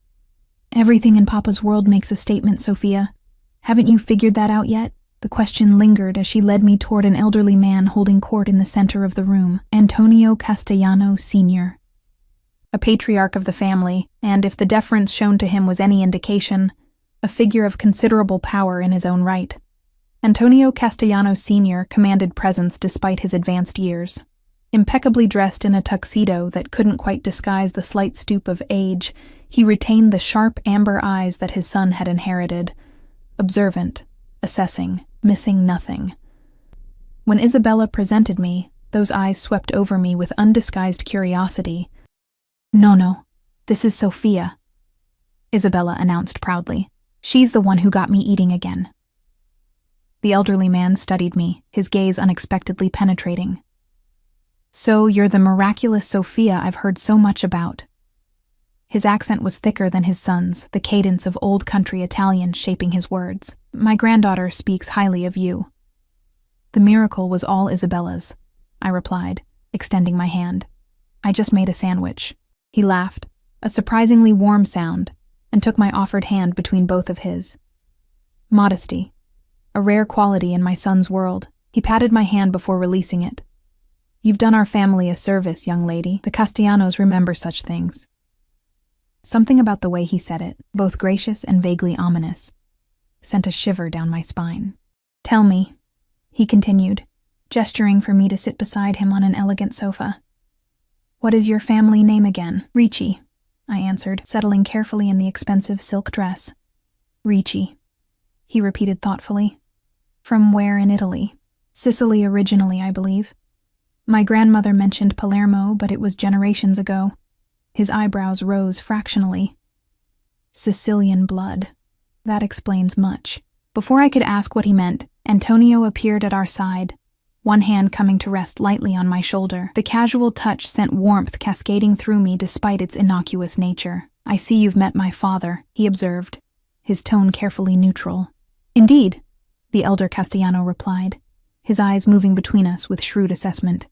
Everything in Papa's world makes a statement, Sophia. Haven't you figured that out yet? The question lingered as she led me toward an elderly man holding court in the center of the room, Antonio Castellano Sr., a patriarch of the family, and if the deference shown to him was any indication, a figure of considerable power in his own right. Antonio Castellano Sr. commanded presence despite his advanced years. Impeccably dressed in a tuxedo that couldn't quite disguise the slight stoop of age, he retained the sharp amber eyes that his son had inherited. Observant, assessing, missing nothing. When Isabella presented me, those eyes swept over me with undisguised curiosity. No, this is Sophia, Isabella announced proudly. She's the one who got me eating again. The elderly man studied me, his gaze unexpectedly penetrating. So you're the miraculous Sophia I've heard so much about. His accent was thicker than his son's, the cadence of old country Italian shaping his words. My granddaughter speaks highly of you. The miracle was all Isabella's, I replied, extending my hand. I just made a sandwich. He laughed, a surprisingly warm sound, and took my offered hand between both of his. Modesty, a rare quality in my son's world. He patted my hand before releasing it. You've done our family a service, young lady. The Castellanos remember such things. Something about the way he said it, both gracious and vaguely ominous, sent a shiver down my spine. Tell me, he continued, gesturing for me to sit beside him on an elegant sofa. What is your family name again? Ricci, I answered, settling carefully in the expensive silk dress. Ricci, he repeated thoughtfully. From where in Italy? Sicily originally, I believe. My grandmother mentioned Palermo, but it was generations ago. His eyebrows rose fractionally. Sicilian blood. That explains much. Before I could ask what he meant, Antonio appeared at our side, one hand coming to rest lightly on my shoulder. The casual touch sent warmth cascading through me despite its innocuous nature. I see you've met my father, he observed, his tone carefully neutral. Indeed, the elder Castellano replied, his eyes moving between us with shrewd assessment.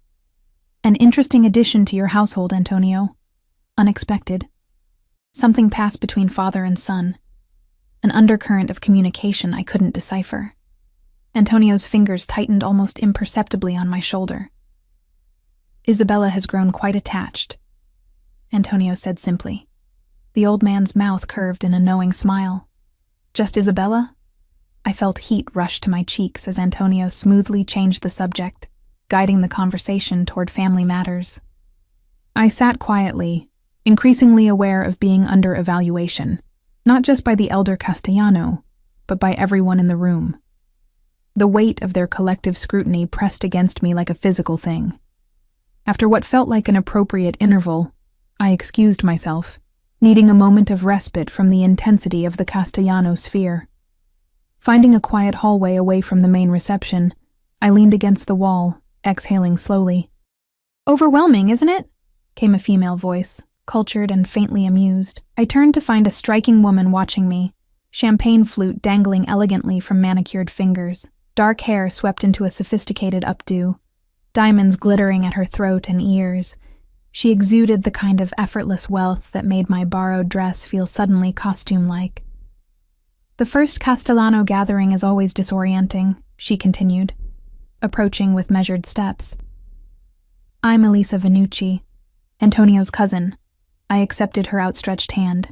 An interesting addition to your household, Antonio. Unexpected. Something passed between father and son. An undercurrent of communication I couldn't decipher. Antonio's fingers tightened almost imperceptibly on my shoulder. Isabella has grown quite attached, Antonio said simply. The old man's mouth curved in a knowing smile. Just Isabella? I felt heat rush to my cheeks as Antonio smoothly changed the subject, guiding the conversation toward family matters. I sat quietly, increasingly aware of being under evaluation, not just by the elder Castellano, but by everyone in the room. The weight of their collective scrutiny pressed against me like a physical thing. After what felt like an appropriate interval, I excused myself, needing a moment of respite from the intensity of the Castellano sphere. Finding a quiet hallway away from the main reception, I leaned against the wall, exhaling slowly. Overwhelming, isn't it? Came a female voice, cultured and faintly amused. I turned to find a striking woman watching me, champagne flute dangling elegantly from manicured fingers, dark hair swept into a sophisticated updo, diamonds glittering at her throat and ears. She exuded the kind of effortless wealth that made my borrowed dress feel suddenly costume-like. The first Castellano gathering is always disorienting, she continued, approaching with measured steps. I'm Elisa Venucci, Antonio's cousin. I accepted her outstretched hand.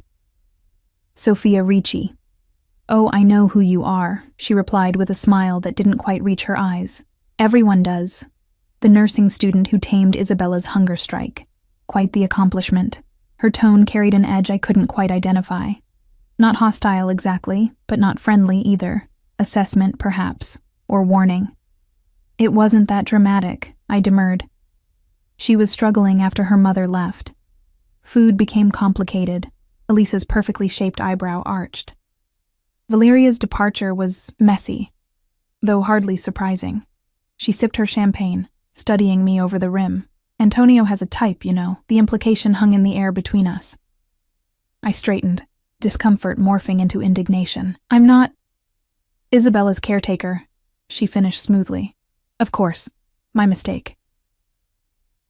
Sophia Ricci. Oh, I know who you are, she replied with a smile that didn't quite reach her eyes. Everyone does. The nursing student who tamed Isabella's hunger strike. Quite the accomplishment. Her tone carried an edge I couldn't quite identify. Not hostile exactly, but not friendly either. Assessment, perhaps, or warning. It wasn't that dramatic, I demurred. She was struggling after her mother left. Food became complicated. Elisa's perfectly shaped eyebrow arched. Valeria's departure was messy, though hardly surprising. She sipped her champagne, studying me over the rim. Antonio has a type, you know. The implication hung in the air between us. I straightened, discomfort morphing into indignation. I'm not Isabella's caretaker, she finished smoothly. Of course, my mistake.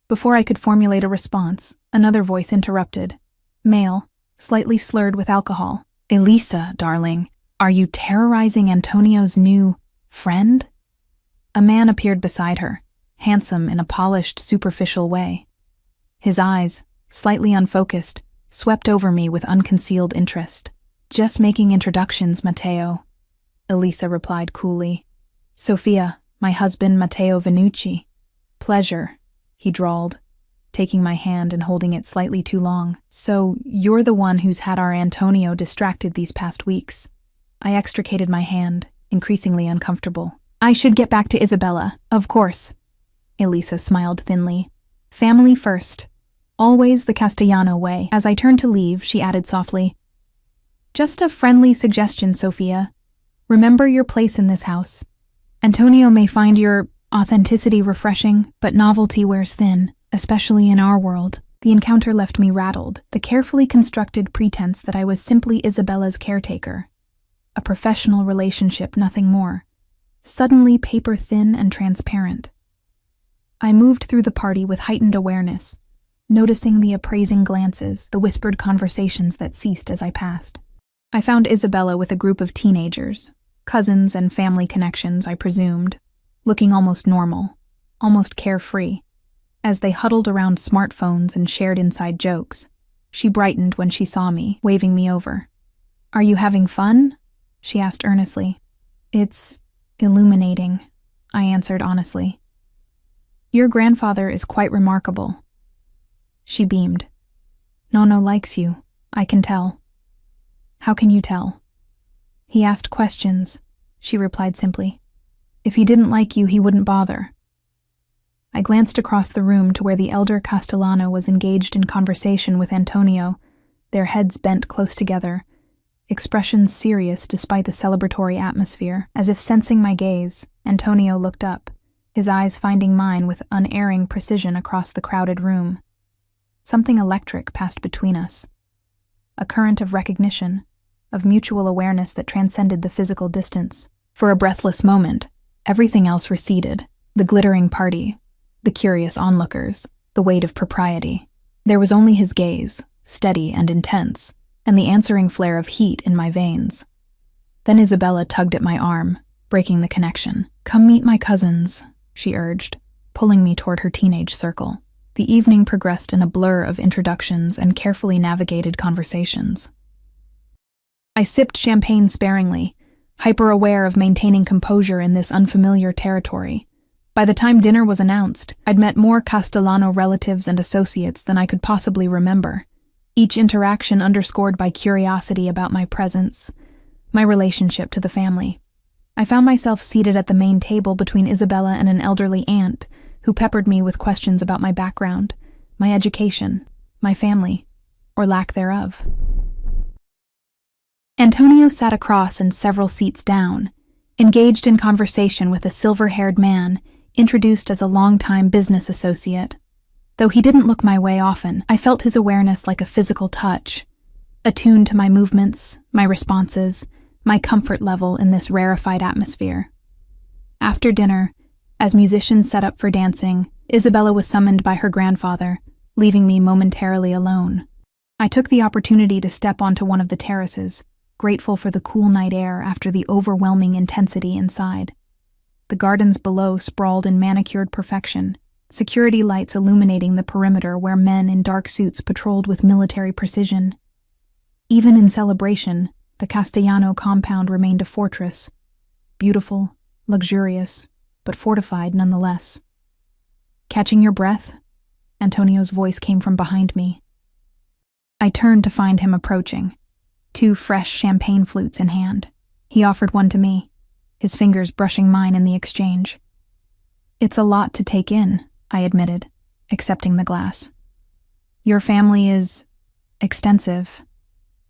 Before I could formulate a response, another voice interrupted. Male, slightly slurred with alcohol. Elisa, darling, are you terrorizing Antonio's new friend? A man appeared beside her, handsome in a polished, superficial way. His eyes, slightly unfocused, swept over me with unconcealed interest. Just making introductions, Matteo, Elisa replied coolly. Sophia, my husband Matteo Venucci. Pleasure, he drawled, taking my hand and holding it slightly too long. So, you're the one who's had our Antonio distracted these past weeks. I extricated my hand, increasingly uncomfortable. I should get back to Isabella, of course. Elisa smiled thinly. Family first. Always the Castellano way. As I turned to leave, she added softly, just a friendly suggestion, Sophia. Remember your place in this house. Antonio may find your authenticity refreshing, but novelty wears thin, especially in our world. The encounter left me rattled, the carefully constructed pretense that I was simply Isabella's caretaker. A professional relationship, nothing more. Suddenly paper-thin and transparent. I moved through the party with heightened awareness, noticing the appraising glances, the whispered conversations that ceased as I passed. I found Isabella with a group of teenagers, cousins and family connections, I presumed, looking almost normal, almost carefree. As they huddled around smartphones and shared inside jokes, she brightened when she saw me, waving me over. Are you having fun? She asked earnestly. It's illuminating, I answered honestly. Your grandfather is quite remarkable. She beamed. Nono likes you, I can tell. How can you tell? He asked questions, she replied simply. If he didn't like you, he wouldn't bother. I glanced across the room to where the elder Castellano was engaged in conversation with Antonio, their heads bent close together, expressions serious despite the celebratory atmosphere. As if sensing my gaze, Antonio looked up, his eyes finding mine with unerring precision across the crowded room. Something electric passed between us. A current of recognition, of mutual awareness that transcended the physical distance. For a breathless moment, everything else receded. The glittering party, the curious onlookers, the weight of propriety. There was only his gaze, steady and intense, and the answering flare of heat in my veins. Then Isabella tugged at my arm, breaking the connection. Come meet my cousins, she urged, pulling me toward her teenage circle. The evening progressed in a blur of introductions and carefully navigated conversations. I sipped champagne sparingly, hyper-aware of maintaining composure in this unfamiliar territory. By the time dinner was announced, I'd met more Castellano relatives and associates than I could possibly remember, each interaction underscored by curiosity about my presence, my relationship to the family. I found myself seated at the main table between Isabella and an elderly aunt, who peppered me with questions about my background, my education, my family, or lack thereof. Antonio sat across and several seats down, engaged in conversation with a silver-haired man, introduced as a longtime business associate. Though he didn't look my way often, I felt his awareness like a physical touch, attuned to my movements, my responses, my comfort level in this rarefied atmosphere. After dinner, as musicians set up for dancing, Isabella was summoned by her grandfather, leaving me momentarily alone. I took the opportunity to step onto one of the terraces, grateful for the cool night air after the overwhelming intensity inside. The gardens below sprawled in manicured perfection, security lights illuminating the perimeter where men in dark suits patrolled with military precision. Even in celebration, the Castellano compound remained a fortress, beautiful, luxurious, but fortified nonetheless. Catching your breath? Antonio's voice came from behind me. I turned to find him approaching, 2 fresh champagne flutes in hand. He offered one to me, his fingers brushing mine in the exchange. It's a lot to take in, I admitted, accepting the glass. Your family is extensive.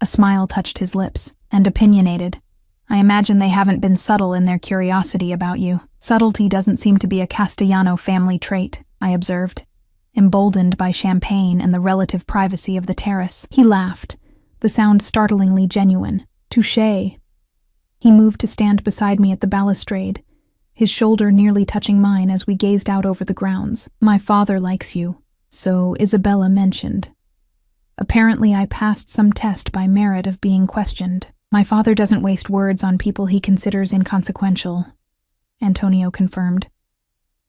A smile touched his lips, and opinionated. I imagine they haven't been subtle in their curiosity about you. Subtlety doesn't seem to be a Castellano family trait, I observed, emboldened by champagne and the relative privacy of the terrace. He laughed, the sound startlingly genuine. Touché. He moved to stand beside me at the balustrade, his shoulder nearly touching mine as we gazed out over the grounds. My father likes you, so Isabella mentioned. Apparently I passed some test by merit of being questioned. My father doesn't waste words on people he considers inconsequential, Antonio confirmed.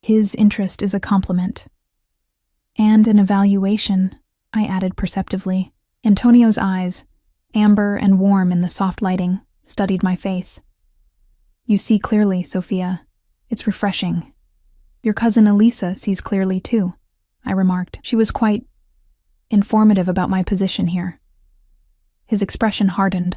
His interest is a compliment. And an evaluation, I added perceptively. Antonio's eyes, amber and warm in the soft lighting, studied my face. You see clearly, Sophia, It's refreshing. Your cousin Elisa sees clearly too, I remarked. She was quite informative about my position here. His expression hardened.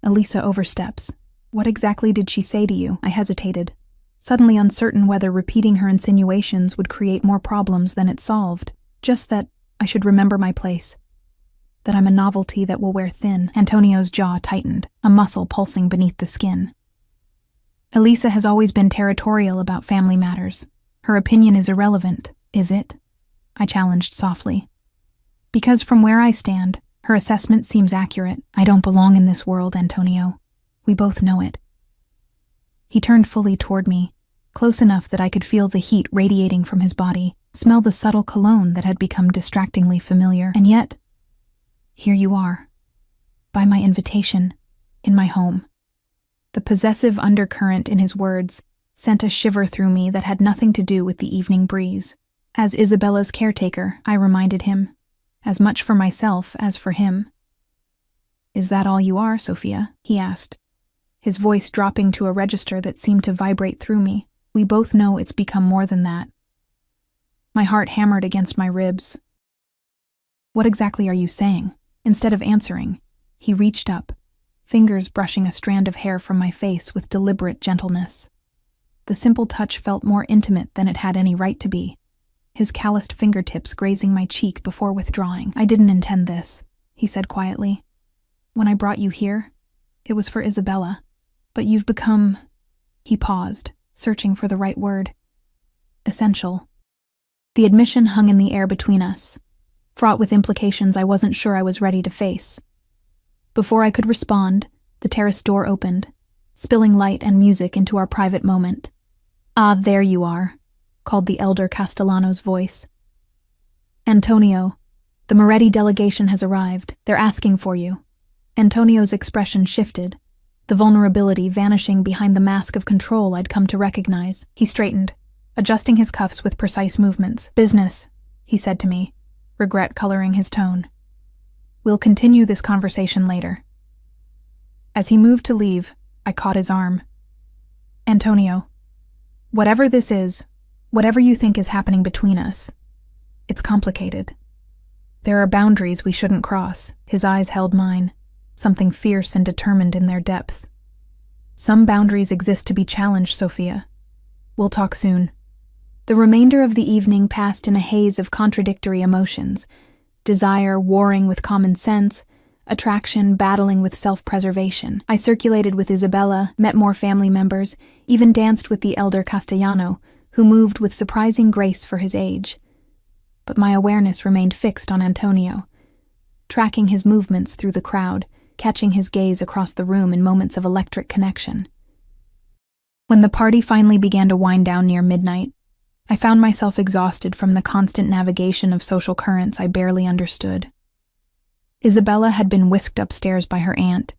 Elisa oversteps. What exactly did she say to you? I hesitated, suddenly uncertain whether repeating her insinuations would create more problems than it solved. Just that I should remember my place. That I'm a novelty that will wear thin. Antonio's jaw tightened, a muscle pulsing beneath the skin. Elisa has always been territorial about family matters. Her opinion is irrelevant, is it? I challenged softly. Because from where I stand, her assessment seems accurate. I don't belong in this world, Antonio. We both know it. He turned fully toward me, close enough that I could feel the heat radiating from his body, smell the subtle cologne that had become distractingly familiar, and yet, here you are, by my invitation, in my home. The possessive undercurrent in his words sent a shiver through me that had nothing to do with the evening breeze. As Isabella's caretaker, I reminded him, as much for myself as for him. Is that all you are, Sophia? He asked, his voice dropping to a register that seemed to vibrate through me. We both know it's become more than that. My heart hammered against my ribs. What exactly are you saying? Instead of answering, he reached up, fingers brushing a strand of hair from my face with deliberate gentleness. The simple touch felt more intimate than it had any right to be, his calloused fingertips grazing my cheek before withdrawing. I didn't intend this, he said quietly. When I brought you here, it was for Isabella, but you've become... He paused, searching for the right word. Essential. The admission hung in the air between us, fraught with implications I wasn't sure I was ready to face. Before I could respond, the terrace door opened, spilling light and music into our private moment. Ah, there you are, called the elder Castellano's voice. Antonio, the Moretti delegation has arrived. They're asking for you. Antonio's expression shifted, the vulnerability vanishing behind the mask of control I'd come to recognize. He straightened, adjusting his cuffs with precise movements. Business, he said to me, regret coloring his tone. We'll continue this conversation later. As he moved to leave, I caught his arm. Antonio, whatever this is, whatever you think is happening between us, it's complicated. There are boundaries we shouldn't cross. His eyes held mine, something fierce and determined in their depths. Some boundaries exist to be challenged, Sophia. We'll talk soon. The remainder of the evening passed in a haze of contradictory emotions, desire warring with common sense, attraction battling with self-preservation. I circulated with Isabella, met more family members, even danced with the elder Castellano, who moved with surprising grace for his age. But my awareness remained fixed on Antonio, tracking his movements through the crowd, catching his gaze across the room in moments of electric connection. When the party finally began to wind down near midnight, I found myself exhausted from the constant navigation of social currents I barely understood. Isabella had been whisked upstairs by her aunt,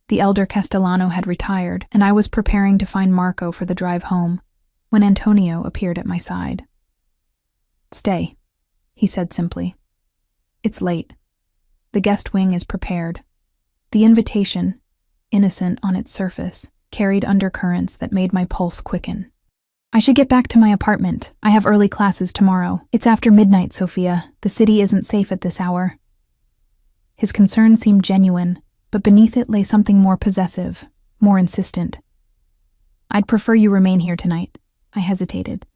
the elder Castellano had retired, and I was preparing to find Marco for the drive home, when Antonio appeared at my side. Stay, he said simply. It's late. The guest wing is prepared. The invitation, innocent on its surface, carried undercurrents that made my pulse quicken. I should get back to my apartment. I have early classes tomorrow. It's after midnight, Sophia. The city isn't safe at this hour. His concern seemed genuine, but beneath it lay something more possessive, more insistent. I'd prefer you remain here tonight. I hesitated,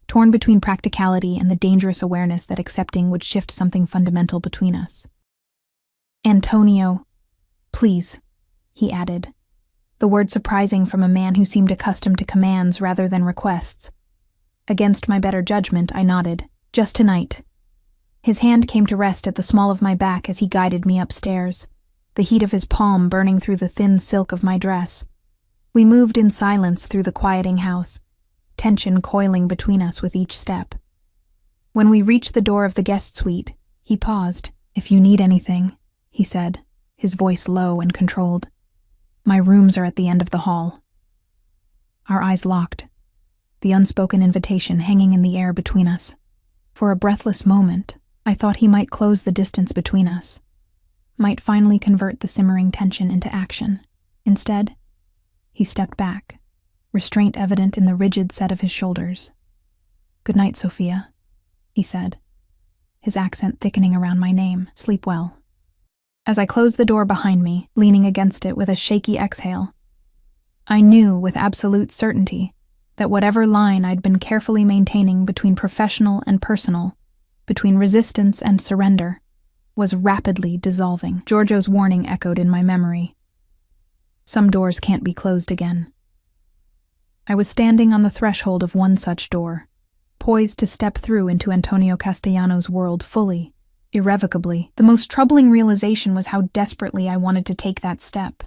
torn between practicality and the dangerous awareness that accepting would shift something fundamental between us. Antonio, please, he added, the word surprising from a man who seemed accustomed to commands rather than requests. Against my better judgment, I nodded. Just tonight. His hand came to rest at the small of my back as he guided me upstairs, the heat of his palm burning through the thin silk of my dress. We moved in silence through the quieting house, tension coiling between us with each step. When we reached the door of the guest suite, he paused. If you need anything, he said, his voice low and controlled. My rooms are at the end of the hall. Our eyes locked, the unspoken invitation hanging in the air between us. For a breathless moment, I thought he might close the distance between us, might finally convert the simmering tension into action. Instead, he stepped back, restraint evident in the rigid set of his shoulders. "Good night, Sophia," he said, his accent thickening around my name. "Sleep well." As I closed the door behind me, leaning against it with a shaky exhale, I knew with absolute certainty that whatever line I'd been carefully maintaining between professional and personal, between resistance and surrender, was rapidly dissolving. Giorgio's warning echoed in my memory. Some doors can't be closed again. I was standing on the threshold of one such door, poised to step through into Antonio Castellano's world fully, irrevocably. The most troubling realization was how desperately I wanted to take that step.